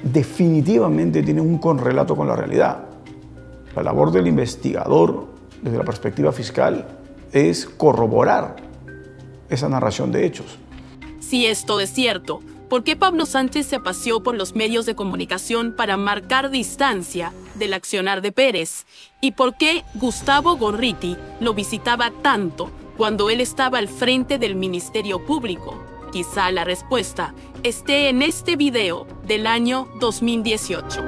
[SPEAKER 17] definitivamente tienen un correlato con la realidad. La labor del investigador desde la perspectiva fiscal es corroborar esa narración de hechos.
[SPEAKER 2] Si esto es cierto, ¿por qué Pablo Sánchez se paseó por los medios de comunicación para marcar distancia del accionar de Pérez? ¿Y por qué Gustavo Gorriti lo visitaba tanto cuando él estaba al frente del Ministerio Público? Quizá la respuesta esté en este video del año 2018.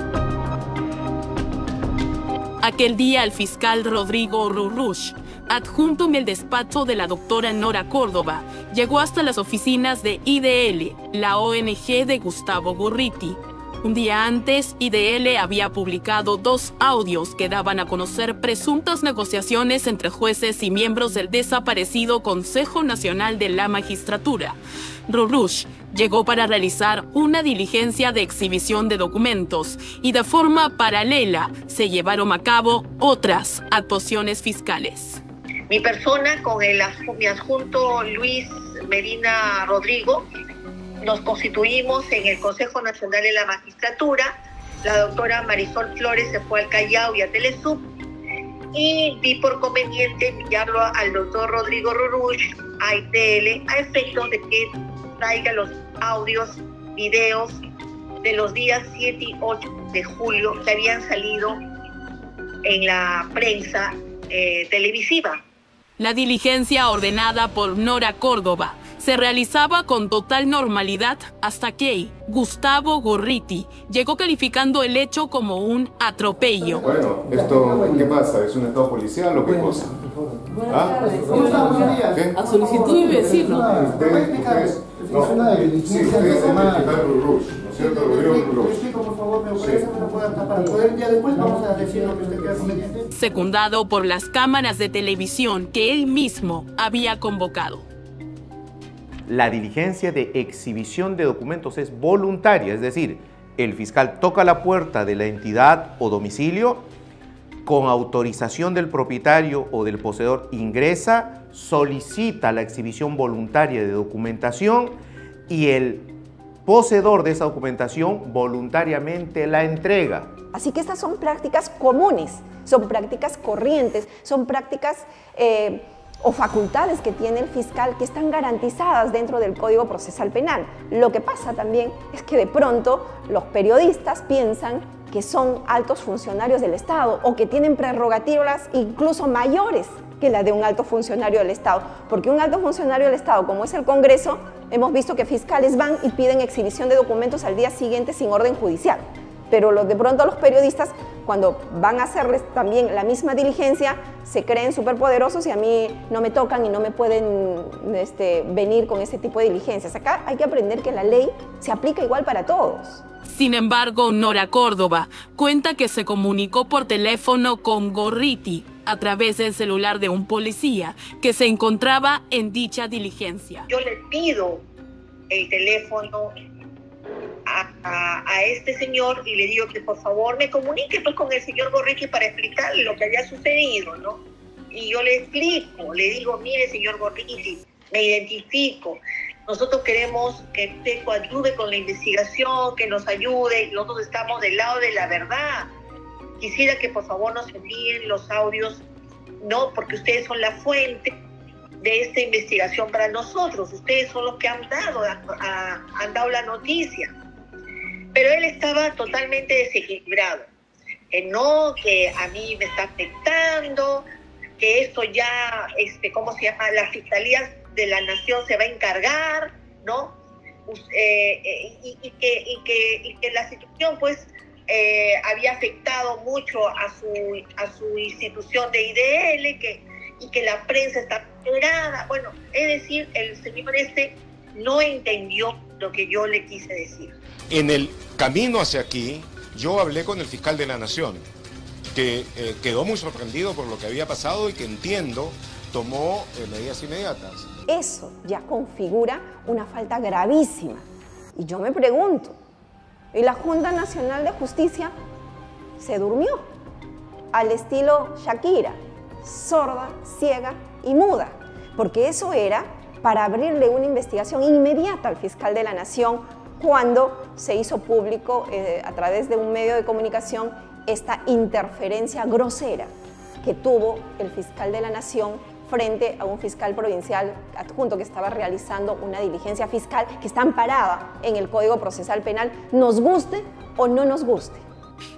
[SPEAKER 2] Aquel día el fiscal Rodrigo Rurush, adjunto en el despacho de la doctora Nora Córdoba, llegó hasta las oficinas de IDL, la ONG de Gustavo Gorriti. Un día antes, IDL había publicado 2 audios que daban a conocer presuntas negociaciones entre jueces y miembros del desaparecido Consejo Nacional de la Magistratura. Rurush llegó para realizar una diligencia de exhibición de documentos y de forma paralela se llevaron a cabo otras actuaciones fiscales.
[SPEAKER 22] Mi persona con mi adjunto Luis Medina Rodrigo nos constituimos en el Consejo Nacional de la Magistratura. La doctora Marisol Flores se fue al Callao y a Telesub y vi por conveniente enviarlo al doctor Rodrigo Rurush a ITL a efectos de que traiga los audios, videos de los días 7 y 8 de julio que habían salido en la prensa televisiva.
[SPEAKER 2] La diligencia ordenada por Nora Córdoba se realizaba con total normalidad hasta que Gustavo Gorriti llegó calificando el hecho como un atropello.
[SPEAKER 23] Bueno, ¿esto qué pasa? ¿Es un estado policial o qué cosa? ¿Ah? ¿Qué?
[SPEAKER 24] A solicitud y vecino.
[SPEAKER 23] Ustedes identificar Rurush, ¿no es cierto? Rurush.
[SPEAKER 24] Por favor, me parece que no pueda tapar. Ya después vamos a decir lo que usted crea conveniente.
[SPEAKER 2] Secundado por las cámaras de televisión que él mismo había convocado.
[SPEAKER 25] La diligencia de exhibición de documentos es voluntaria, es decir, el fiscal toca la puerta de la entidad o domicilio, con autorización del propietario o del poseedor ingresa, solicita la exhibición voluntaria de documentación y el poseedor de esa documentación voluntariamente la entrega.
[SPEAKER 26] Así que estas son prácticas comunes, son prácticas corrientes, son prácticas o facultades que tiene el fiscal que están garantizadas dentro del Código Procesal Penal. Lo que pasa también es que de pronto los periodistas piensan que son altos funcionarios del Estado o que tienen prerrogativas incluso mayores que la de un alto funcionario del Estado. Porque un alto funcionario del Estado, como es el Congreso, hemos visto que fiscales van y piden exhibición de documentos al día siguiente sin orden judicial. Pero de pronto los periodistas, cuando van a hacerles también la misma diligencia, se creen superpoderosos y a mí no me tocan y no me pueden venir con ese tipo de diligencias. Acá hay que aprender que la ley se aplica igual para todos.
[SPEAKER 2] Sin embargo, Nora Córdoba cuenta que se comunicó por teléfono con Gorriti a través del celular de un policía que se encontraba en dicha diligencia.
[SPEAKER 22] Yo le pido el teléfono a este señor y le digo que por favor me comunique pues con el señor Gorriti para explicarle lo que había sucedido, ¿no? Y yo le explico, le digo, mire señor Gorriti, me identifico, nosotros queremos que usted coadyuve con la investigación, que nos ayude, nosotros estamos del lado de la verdad. Quisiera que por favor nos envíen los audios, ¿no? Porque ustedes son la fuente de esta investigación para nosotros, ustedes son los que han dado la noticia. Pero él estaba totalmente desequilibrado, no, que a mí me está afectando, que esto ya, ¿cómo se llama? La Fiscalía de la Nación se va a encargar, ¿no? Y que la situación, pues, había afectado mucho a su institución de IDL, y que la prensa está alterada. Bueno, es decir, el señor no entendió lo que yo le quise decir.
[SPEAKER 1] En el camino hacia aquí, yo hablé con el fiscal de la Nación, que quedó muy sorprendido por lo que había pasado y que entiendo tomó medidas inmediatas.
[SPEAKER 26] Eso ya configura una falta gravísima. Y yo me pregunto, ¿y la Junta Nacional de Justicia se durmió? Al estilo Shakira, sorda, ciega y muda. Porque eso era para abrirle una investigación inmediata al fiscal de la Nación cuando se hizo público a través de un medio de comunicación esta interferencia grosera que tuvo el fiscal de la Nación frente a un fiscal provincial adjunto que estaba realizando una diligencia fiscal que está amparada en el Código Procesal Penal, nos guste o no nos guste.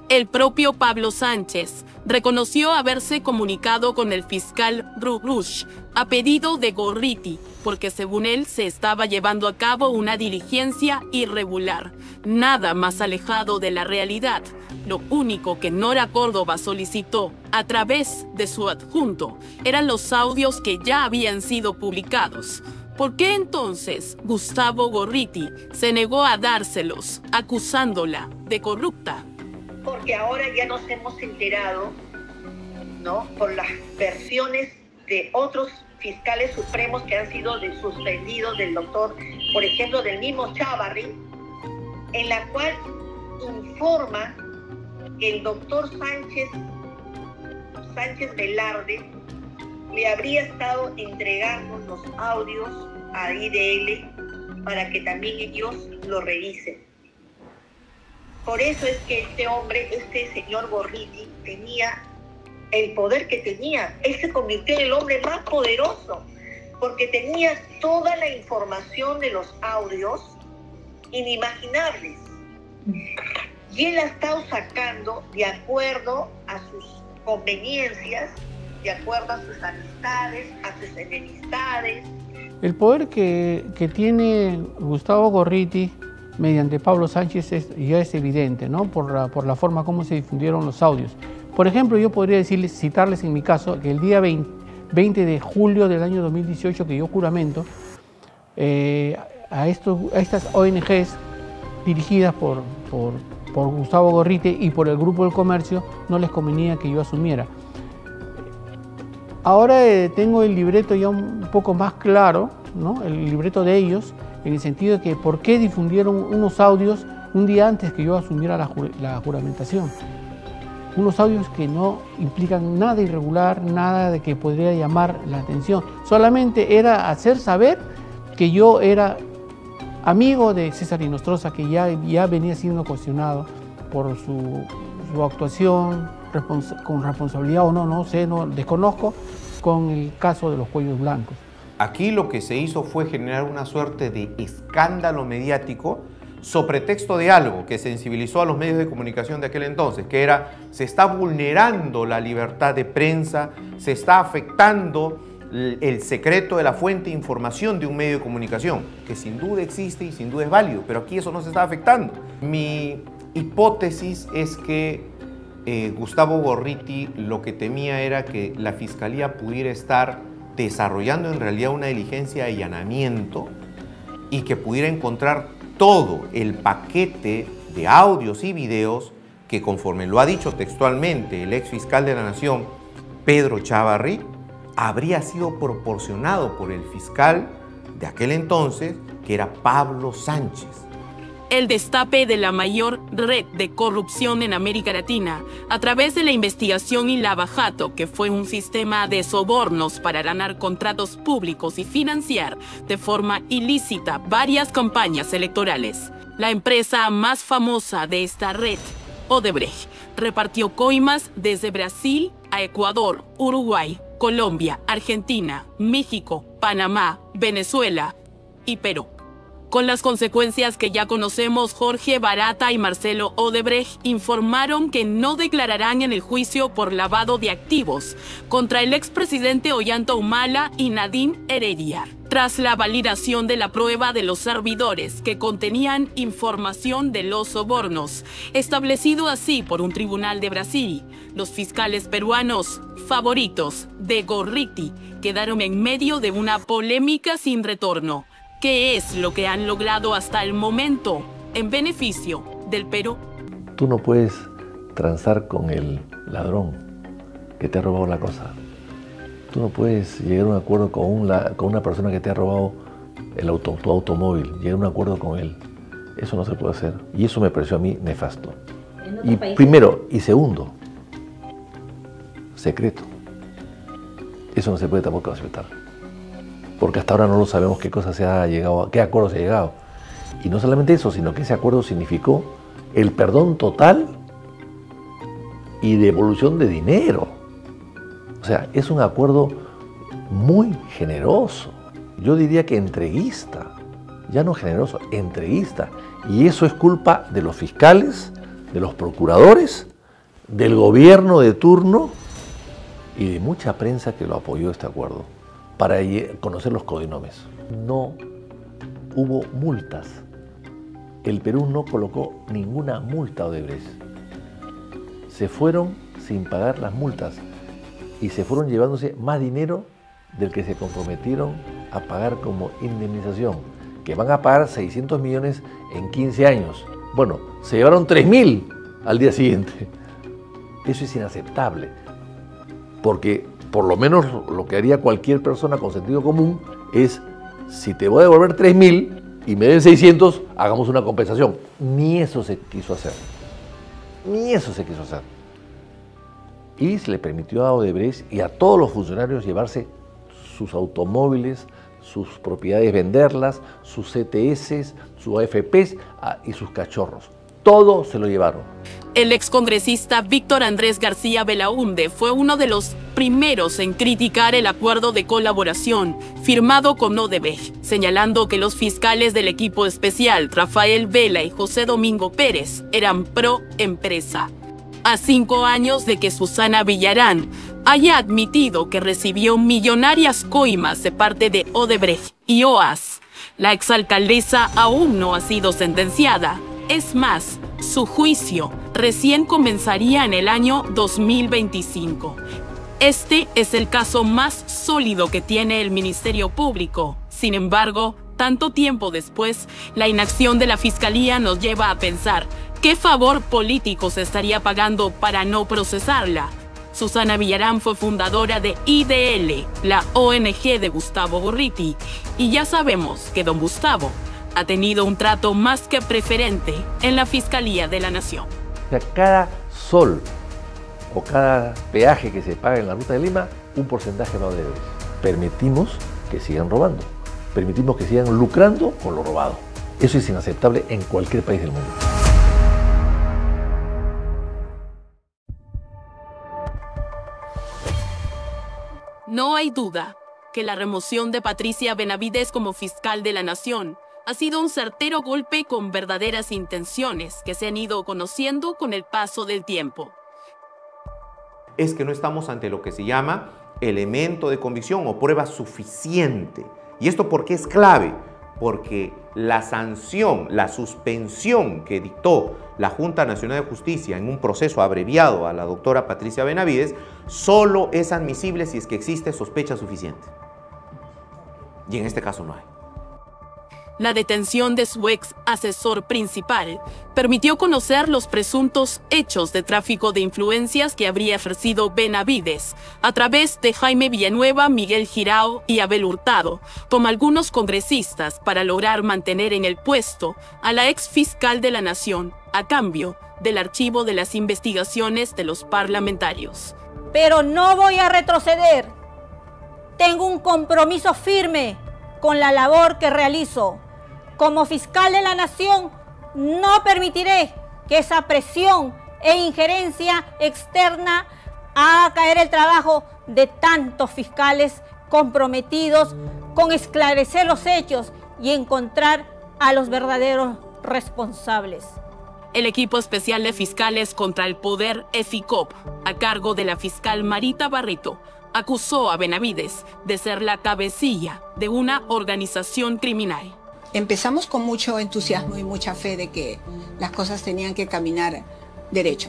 [SPEAKER 2] El propio Pablo Sánchez reconoció haberse comunicado con el fiscal Rush a pedido de Gorriti, porque según él se estaba llevando a cabo una diligencia irregular, nada más alejado de la realidad. Lo único que Nora Córdoba solicitó a través de su adjunto eran los audios que ya habían sido publicados. ¿Por qué entonces Gustavo Gorriti se negó a dárselos, acusándola de corrupta?
[SPEAKER 22] Porque ahora ya nos hemos enterado, ¿no?, por las versiones de otros fiscales supremos que han sido suspendidos del doctor, por ejemplo, del mismo Chávarri, en la cual informa que el doctor Sánchez Velarde le habría estado entregando los audios a IDL para que también ellos lo revisen. Por eso es que este señor Gorriti, tenía el poder que tenía. Él se convirtió en el hombre más poderoso, porque tenía toda la información de los audios inimaginables. Y él la ha estado sacando de acuerdo a sus conveniencias, de acuerdo a sus amistades, a sus enemistades.
[SPEAKER 3] El poder que tiene Gustavo Gorriti mediante Pablo Sánchez ya es evidente, ¿no? Por la forma como se difundieron los audios. Por ejemplo, yo podría citarles en mi caso que el día 20 de julio del año 2018 que yo juramento a estas ONGs dirigidas por Gustavo Gorriti y por el Grupo del Comercio, no les convenía que yo asumiera. Ahora tengo el libreto ya un poco más claro, ¿no? El libreto de ellos, en el sentido de que por qué difundieron unos audios un día antes que yo asumiera la juramentación. Unos audios que no implican nada irregular, nada de que podría llamar la atención. Solamente era hacer saber que yo era amigo de César Inostroza, que ya venía siendo cuestionado por su actuación con responsabilidad o no, no sé, no desconozco, con el caso de los cuellos blancos.
[SPEAKER 25] Aquí lo que se hizo fue generar una suerte de escándalo mediático sobre texto de algo que sensibilizó a los medios de comunicación de aquel entonces, que era, se está vulnerando la libertad de prensa, se está afectando el secreto de la fuente de información de un medio de comunicación, que sin duda existe y sin duda es válido, pero aquí eso no se está afectando. Mi hipótesis es que Gustavo Gorriti lo que temía era que la Fiscalía pudiera estar desarrollando en realidad una diligencia de allanamiento y que pudiera encontrar todo el paquete de audios y videos que, conforme lo ha dicho textualmente el ex fiscal de la Nación, Pedro Chávarri, habría sido proporcionado por el fiscal de aquel entonces, que era Pablo Sánchez.
[SPEAKER 2] el destape de la mayor red de corrupción en América Latina a través de la investigación y lavajato, que fue un sistema de sobornos para ganar contratos públicos y financiar de forma ilícita varias campañas electorales. La empresa más famosa de esta red, Odebrecht, repartió coimas desde Brasil a Ecuador, Uruguay, Colombia, Argentina, México, Panamá, Venezuela y Perú. Con las consecuencias que ya conocemos, Jorge Barata y Marcelo Odebrecht informaron que no declararán en el juicio por lavado de activos contra el expresidente Ollanta Humala y Nadine Heredia, tras la validación de la prueba de los servidores que contenían información de los sobornos, establecido así por un tribunal de Brasil. Los fiscales peruanos favoritos de Gorriti quedaron en medio de una polémica sin retorno. ¿Qué es lo que han logrado hasta el momento en beneficio del Perú?
[SPEAKER 4] Tú no puedes transar con el ladrón que te ha robado la cosa. Tú no puedes llegar a un acuerdo con una persona que te ha robado tu automóvil, llegar a un acuerdo con él. Eso no se puede hacer. Y eso me pareció a mí nefasto. Y primero, y segundo, secreto. Eso no se puede tampoco aceptar. Porque hasta ahora no lo sabemos qué cosa se ha llegado, qué acuerdo se ha llegado. Y no solamente eso, sino que ese acuerdo significó el perdón total y devolución de dinero. O sea, es un acuerdo muy generoso. Yo diría que entreguista, ya no generoso, entreguista. Y eso es culpa de los fiscales, de los procuradores, del gobierno de turno y de mucha prensa que lo apoyó este acuerdo, para conocer los codinomes. No hubo multas. El Perú no colocó ninguna multa a Odebrecht. Se fueron sin pagar las multas y se fueron llevándose más dinero del que se comprometieron a pagar como indemnización, que van a pagar 600 millones en 15 años. Bueno, se llevaron 3.000 al día siguiente. Eso es inaceptable, porque por lo menos lo que haría cualquier persona con sentido común es, si te voy a devolver 3.000 y me den 600, hagamos una compensación. Ni eso se quiso hacer. Ni eso se quiso hacer. Y se le permitió a Odebrecht y a todos los funcionarios llevarse sus automóviles, sus propiedades, venderlas, sus CTS, sus AFPs y sus cachorros. Todo se lo llevaron.
[SPEAKER 2] El excongresista Víctor Andrés García Belaúnde fue uno de los primeros en criticar el acuerdo de colaboración firmado con Odebrecht, señalando que los fiscales del equipo especial, Rafael Vela y José Domingo Pérez, eran pro empresa. A 5 años de que Susana Villarán haya admitido que recibió millonarias coimas de parte de Odebrecht y OAS, la exalcaldesa aún no ha sido sentenciada. Es más, su juicio recién comenzaría en el año 2025. Este es el caso más sólido que tiene el Ministerio Público. Sin embargo, tanto tiempo después, la inacción de la Fiscalía nos lleva a pensar qué favor político se estaría pagando para no procesarla. Susana Villarán fue fundadora de IDL, la ONG de Gustavo Gorriti, y ya sabemos que don Gustavo ha tenido un trato más que preferente en la Fiscalía de la Nación.
[SPEAKER 4] O sea, cada sol o cada peaje que se paga en la Ruta de Lima, un porcentaje va a Odebrecht. Permitimos que sigan robando, permitimos que sigan lucrando con lo robado. Eso es inaceptable en cualquier país del mundo.
[SPEAKER 2] No hay duda que la remoción de Patricia Benavides como fiscal de la Nación ha sido un certero golpe con verdaderas intenciones que se han ido conociendo con el paso del tiempo.
[SPEAKER 25] Es que no estamos ante lo que se llama elemento de convicción o prueba suficiente. ¿Y esto por qué es clave? Porque la sanción, la suspensión que dictó la Junta Nacional de Justicia en un proceso abreviado a la doctora Patricia Benavides solo es admisible si es que existe sospecha suficiente. Y en este caso no hay.
[SPEAKER 2] La detención de su ex asesor principal permitió conocer los presuntos hechos de tráfico de influencias que habría ejercido Benavides a través de Jaime Villanueva, Miguel Girao y Abel Hurtado, como algunos congresistas, para lograr mantener en el puesto a la ex fiscal de la Nación a cambio del archivo de las investigaciones de los parlamentarios.
[SPEAKER 5] Pero no voy a retroceder. Tengo un compromiso firme con la labor que realizo. Como fiscal de la Nación, no permitiré que esa presión e injerencia externa haga caer el trabajo de tantos fiscales comprometidos con esclarecer los hechos y encontrar a los verdaderos responsables.
[SPEAKER 2] El equipo especial de fiscales contra el poder EFICOP, a cargo de la fiscal Marita Barreto, acusó a Benavides de ser la cabecilla de una organización criminal.
[SPEAKER 6] Empezamos con mucho entusiasmo y mucha fe de que las cosas tenían que caminar derecho.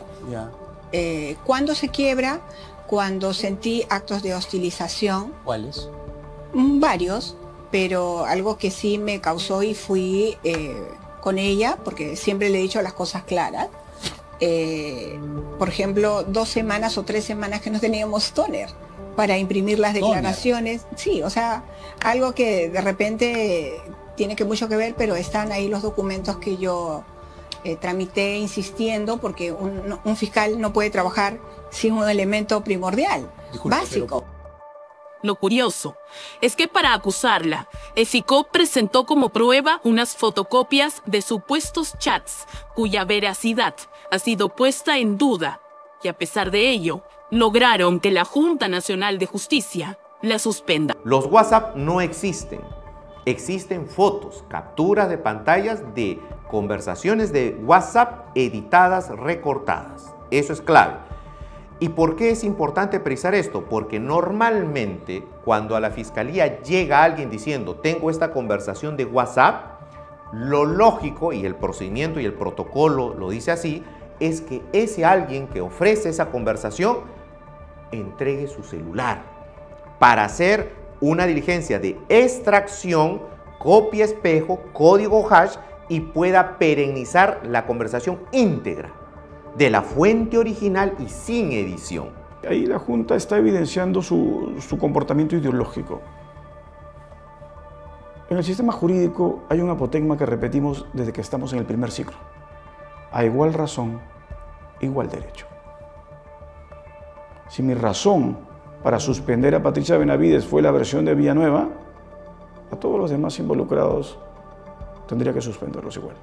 [SPEAKER 6] ¿Cuándo se quiebra? Cuando sentí actos de hostilización.
[SPEAKER 20] ¿Cuáles?
[SPEAKER 6] Varios, pero algo que sí me causó, y fui con ella, porque siempre le he dicho las cosas claras. Por ejemplo, 2 semanas o 3 semanas que no teníamos tóner para imprimir las declaraciones. Sí, o sea, algo que de repente tiene que mucho que ver, pero están ahí los documentos que yo tramité insistiendo, porque un fiscal no puede trabajar sin un elemento primordial, básico.
[SPEAKER 2] Lo curioso es que para acusarla, EFICOP presentó como prueba unas fotocopias de supuestos chats cuya veracidad ha sido puesta en duda, y a pesar de ello, lograron que la Junta Nacional de Justicia la suspenda.
[SPEAKER 25] Los WhatsApp no existen. Existen fotos, capturas de pantallas de conversaciones de WhatsApp editadas, recortadas. Eso es clave. ¿Y por qué es importante precisar esto? Porque normalmente cuando a la fiscalía llega alguien diciendo tengo esta conversación de WhatsApp, lo lógico, y el procedimiento y el protocolo lo dice así, es que ese alguien que ofrece esa conversación entregue su celular para hacer una diligencia de extracción, copia espejo, código hash, y pueda perennizar la conversación íntegra de la fuente original y sin edición.
[SPEAKER 17] Ahí la Junta está evidenciando su comportamiento ideológico. En el sistema jurídico hay un apotegma que repetimos desde que estamos en el primer ciclo. A igual razón, igual derecho. Si mi razón para suspender a Patricia Benavides fue la versión de Villanueva, a todos los demás involucrados tendría que suspenderlos igual.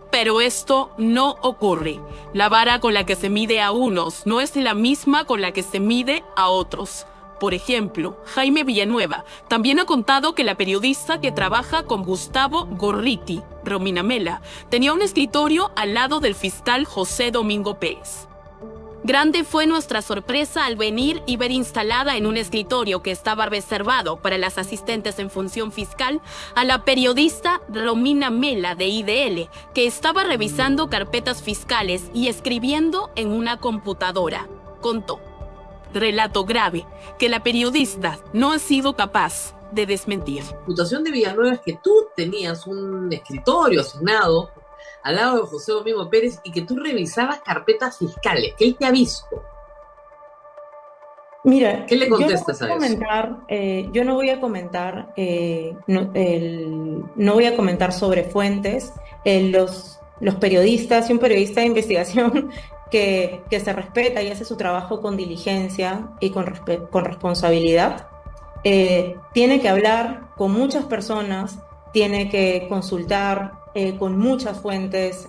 [SPEAKER 2] Pero esto no ocurre. La vara con la que se mide a unos no es la misma con la que se mide a otros. Por ejemplo, Jaime Villanueva también ha contado que la periodista que trabaja con Gustavo Gorriti, Romina Mela, tenía un escritorio al lado del fiscal José Domingo Pérez. Grande fue nuestra sorpresa al venir y ver instalada en un escritorio que estaba reservado para las asistentes en función fiscal a la periodista Romina Mela de IDL, que estaba revisando carpetas fiscales y escribiendo en una computadora. Contó. Relato grave que la periodista no ha sido capaz de desmentir.
[SPEAKER 7] La imputación de Villanueva es que tú tenías un escritorio asignado al lado de José Domingo Pérez y que tú revisabas carpetas fiscales, que él te ha visto.
[SPEAKER 8] Mira,
[SPEAKER 7] ¿qué le contestas a eso?
[SPEAKER 8] Yo no voy a comentar, no voy a comentar sobre fuentes. Los periodistas y un periodista de investigación que se respeta y hace su trabajo con diligencia y con responsabilidad, tiene que hablar con muchas personas, tiene que consultar con muchas fuentes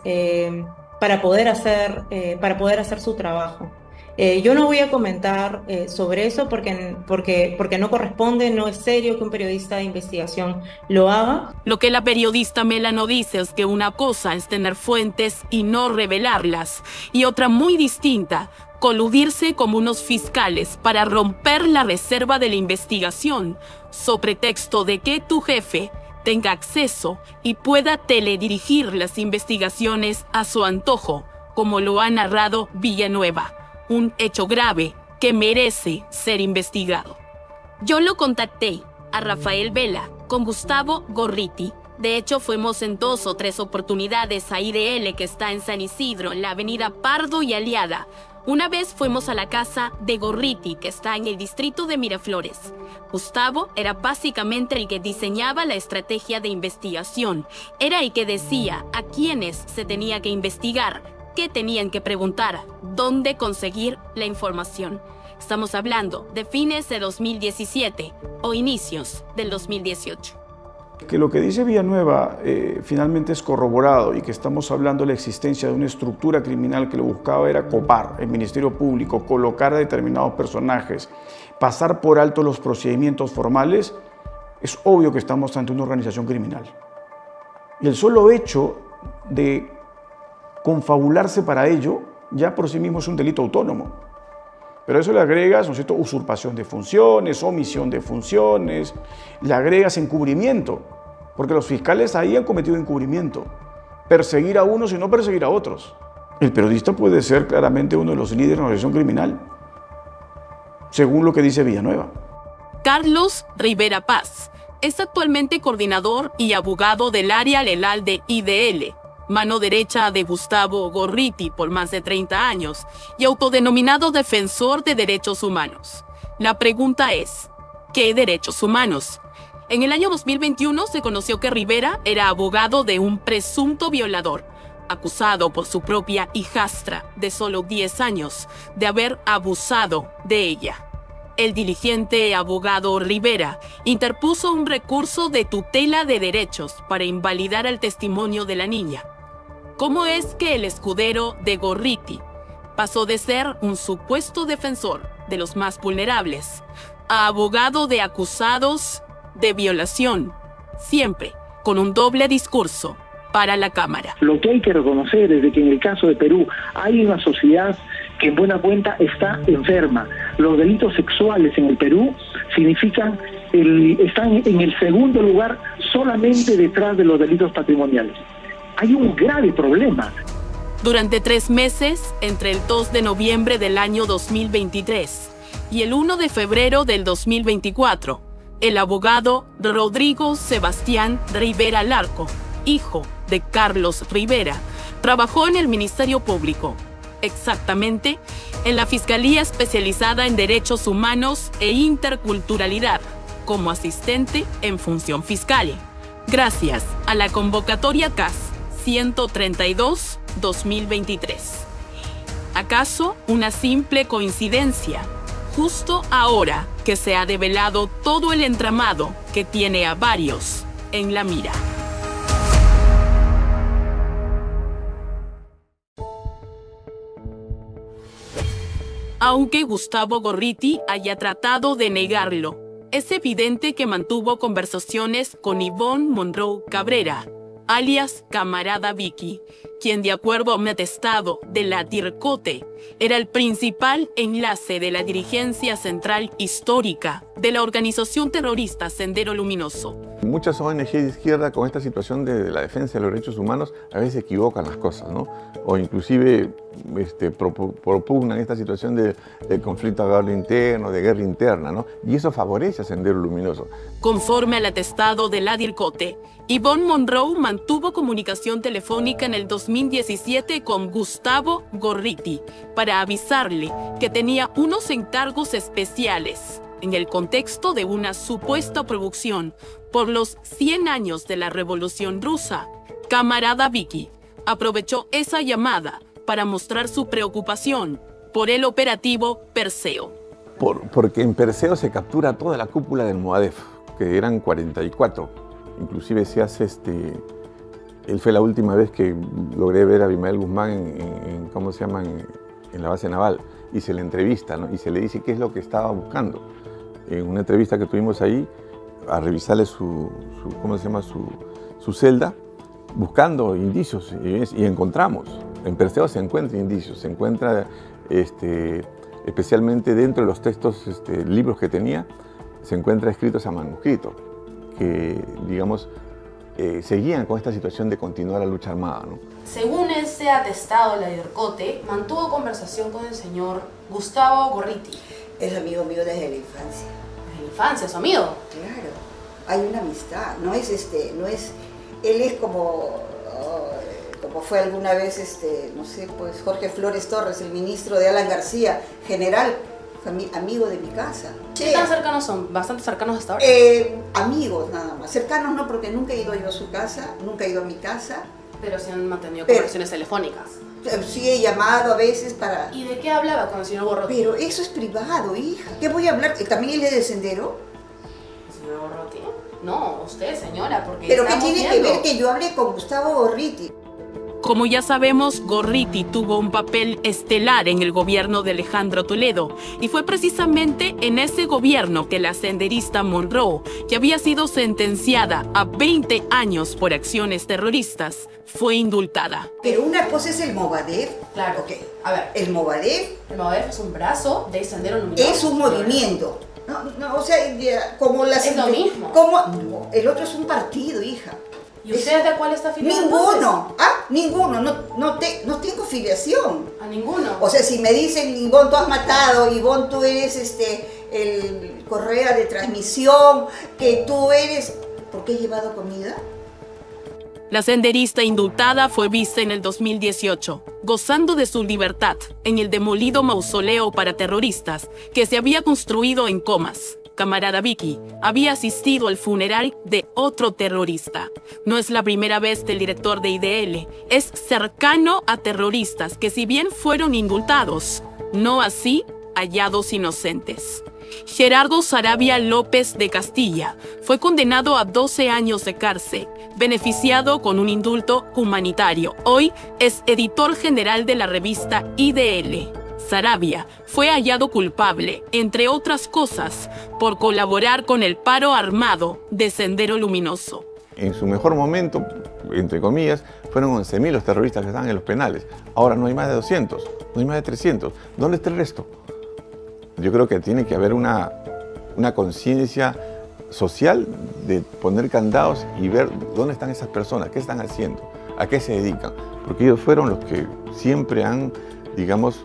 [SPEAKER 8] para poder hacer su trabajo. Yo no voy a comentar sobre eso porque no corresponde, no es serio que un periodista de investigación lo haga.
[SPEAKER 2] Lo que la periodista Mela no dice es que una cosa es tener fuentes y no revelarlas, y otra muy distinta, coludirse como unos fiscales para romper la reserva de la investigación, sobre pretexto de que tu jefe tenga acceso y pueda teledirigir las investigaciones a su antojo, como lo ha narrado Villanueva. Un hecho grave que merece ser investigado. Yo lo contacté a Rafael Vela con Gustavo Gorriti
[SPEAKER 21] De hecho, fuimos en 2 o 3 oportunidades a IDL, que está en San Isidro, en la avenida Pardo y Aliada. Una vez fuimos a la casa de Gorriti, que está en el distrito de Miraflores. Gustavo era básicamente el que diseñaba la estrategia de investigación. Era el que decía a quiénes se tenía que investigar, qué tenían que preguntar, dónde conseguir la información. Estamos hablando de fines de 2017 o inicios del 2018.
[SPEAKER 17] Que lo que dice Villanueva finalmente es corroborado y que estamos hablando de la existencia de una estructura criminal que lo buscaba era copar el Ministerio Público, colocar a determinados personajes, pasar por alto los procedimientos formales, es obvio que estamos ante una organización criminal. Y el solo hecho de confabularse para ello ya por sí mismo es un delito autónomo. Pero a eso le agregas, ¿no es cierto?, usurpación de funciones, omisión de funciones, le agregas encubrimiento, porque los fiscales ahí han cometido encubrimiento, perseguir a unos y no perseguir a otros. El periodista puede ser claramente uno de los líderes de una organización criminal, según lo que dice Villanueva.
[SPEAKER 2] Carlos Rivera Paz es actualmente coordinador y abogado del área legal de IDL, mano derecha de Gustavo Gorriti por más de 30 años y autodenominado defensor de derechos humanos. La pregunta es, ¿qué derechos humanos? En el año 2021 se conoció que Rivera era abogado de un presunto violador, acusado por su propia hijastra de solo 10 años de haber abusado de ella. El diligente abogado Rivera interpuso un recurso de tutela de derechos para invalidar el testimonio de la niña. ¿Cómo es que el escudero de Gorriti pasó de ser un supuesto defensor de los más vulnerables a abogado de acusados de violación, siempre con un doble discurso para la Cámara?
[SPEAKER 9] Lo que hay que reconocer es de que en el caso de Perú hay una sociedad que en buena cuenta está enferma. Los delitos sexuales en el Perú significan están en el segundo lugar solamente detrás de los delitos patrimoniales. Hay un grave problema.
[SPEAKER 2] Durante 3 meses, entre el 2 de noviembre del año 2023 y el 1 de febrero del 2024, el abogado Rodrigo Sebastián Rivera Larco, hijo de Carlos Rivera, trabajó en el Ministerio Público, exactamente en la Fiscalía Especializada en Derechos Humanos e Interculturalidad, como asistente en función fiscal, gracias a la convocatoria CAS 132-2023. ¿Acaso una simple coincidencia? Justo ahora que se ha develado todo el entramado que tiene a varios en la mira. Aunque Gustavo Gorriti haya tratado de negarlo, es evidente que mantuvo conversaciones con Ivonne Monroe Cabrera, alias Camarada Vicky, quien de acuerdo a un atestado de la DIRCOTE, era el principal enlace de la dirigencia central histórica de la organización terrorista Sendero Luminoso.
[SPEAKER 23] Muchas ONG de izquierda con esta situación de la defensa de los derechos humanos a veces equivocan las cosas, ¿no? O inclusive propugnan esta situación de conflicto armado interno, de guerra interna, ¿no? Y eso favorece a Sendero Luminoso.
[SPEAKER 2] Conforme al atestado de la DIRCOTE, Ivonne Monroe mantuvo comunicación telefónica en el 2017 con Gustavo Gorriti para avisarle que tenía unos encargos especiales en el contexto de una supuesta producción por los 100 años de la Revolución Rusa. Camarada Vicky aprovechó esa llamada para mostrar su preocupación por el operativo Perseo.
[SPEAKER 23] Porque en Perseo se captura toda la cúpula del MOADEF, que eran 44. Inclusive se hace él fue la última vez que logré ver a Abimael Guzmán en la base naval, y se le entrevista, ¿no? Y se le dice qué es lo que estaba buscando. En una entrevista que tuvimos ahí, a revisarle su celda, buscando indicios, y encontramos. En Perseo se encuentran indicios, se encuentra especialmente dentro de los textos, libros que tenía, se encuentra escritos a manuscrito, que, digamos, seguían con esta situación de continuar la lucha armada, ¿no?
[SPEAKER 10] Según este atestado de la DIRCOTE, mantuvo conversación con el señor Gustavo Gorriti.
[SPEAKER 11] Es amigo mío desde la infancia.
[SPEAKER 10] ¿Desde la infancia, su amigo?
[SPEAKER 11] Claro, hay una amistad, no es
[SPEAKER 12] Él es como fue alguna vez, no sé, pues Jorge Flores Torres, el ministro de Alan García, general, amigo de mi casa.
[SPEAKER 10] ¿Qué tan cercanos son? ¿Bastante cercanos hasta ahora?
[SPEAKER 12] Amigos nada más. Cercanos no, porque nunca he ido yo a su casa, nunca he ido a mi casa.
[SPEAKER 10] Pero se han mantenido conversaciones telefónicas.
[SPEAKER 12] Sí, he llamado a veces para...
[SPEAKER 10] ¿Y de qué hablaba con el señor Gorrotti?
[SPEAKER 12] Pero eso es privado, hija. ¿Qué voy a hablar? ¿También él es de Sendero?
[SPEAKER 10] ¿El señor Gorrotti? No, usted, señora, porque
[SPEAKER 12] ¿Pero qué tiene que ver que yo hable con Gustavo Gorriti?
[SPEAKER 2] Como ya sabemos, Gorriti tuvo un papel estelar en el gobierno de Alejandro Toledo, y fue precisamente en ese gobierno que la senderista Monroe, que había sido sentenciada a 20 años por acciones terroristas, fue indultada.
[SPEAKER 12] Pero una cosa es el Movadef.
[SPEAKER 10] Claro.
[SPEAKER 12] Ok.
[SPEAKER 10] A ver.
[SPEAKER 12] El Movadef.
[SPEAKER 10] El Movadef es un brazo de Sendero Luminoso.
[SPEAKER 12] Es un movimiento. No, o sea, como las...
[SPEAKER 10] Es lo mismo.
[SPEAKER 12] No, el otro es un partido, hija.
[SPEAKER 10] ¿Y usted de cuál está afiliado?
[SPEAKER 12] Ninguno. Ninguno. No tengo filiación.
[SPEAKER 10] ¿A ninguno?
[SPEAKER 12] O sea, si me dicen, Ivonne, tú has matado, Ivonne, tú eres el Correa de transmisión, que tú eres... ¿Por qué he llevado comida?
[SPEAKER 2] La senderista indultada fue vista en el 2018, gozando de su libertad en el demolido mausoleo para terroristas que se había construido en Comas. Camarada Vicky había asistido al funeral de otro terrorista. No es la primera vez que el director de IDL es cercano a terroristas que, si bien fueron indultados, no así hallados inocentes. Gerardo Saravia López de Castilla fue condenado a 12 años de cárcel, beneficiado con un indulto humanitario. Hoy es editor general de la revista IDL. Saravia fue hallado culpable, entre otras cosas, por colaborar con el paro armado de Sendero Luminoso.
[SPEAKER 23] En su mejor momento, entre comillas, fueron 11.000 los terroristas que estaban en los penales. Ahora no hay más de 200, no hay más de 300. ¿Dónde está el resto? Yo creo que tiene que haber una conciencia social de poner candados y ver dónde están esas personas, qué están haciendo, a qué se dedican. Porque ellos fueron los que siempre han, digamos,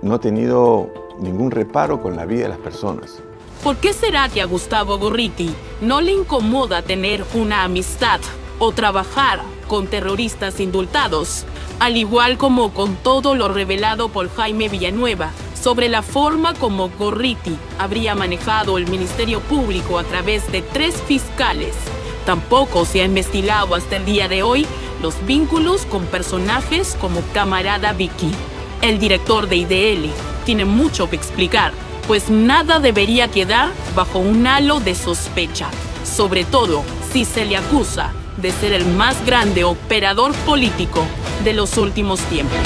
[SPEAKER 23] no tenido ningún reparo con la vida de las personas.
[SPEAKER 2] ¿Por qué será que a Gustavo Gorriti no le incomoda tener una amistad o trabajar con terroristas indultados, al igual como con todo lo revelado por Jaime Villanueva sobre la forma como Gorriti habría manejado el Ministerio Público a través de 3 fiscales? Tampoco se han investigado hasta el día de hoy los vínculos con personajes como Camarada Vicky. El director de IDL tiene mucho que explicar, pues nada debería quedar bajo un halo de sospecha, sobre todo si se le acusa de ser el más grande operador político de los últimos tiempos.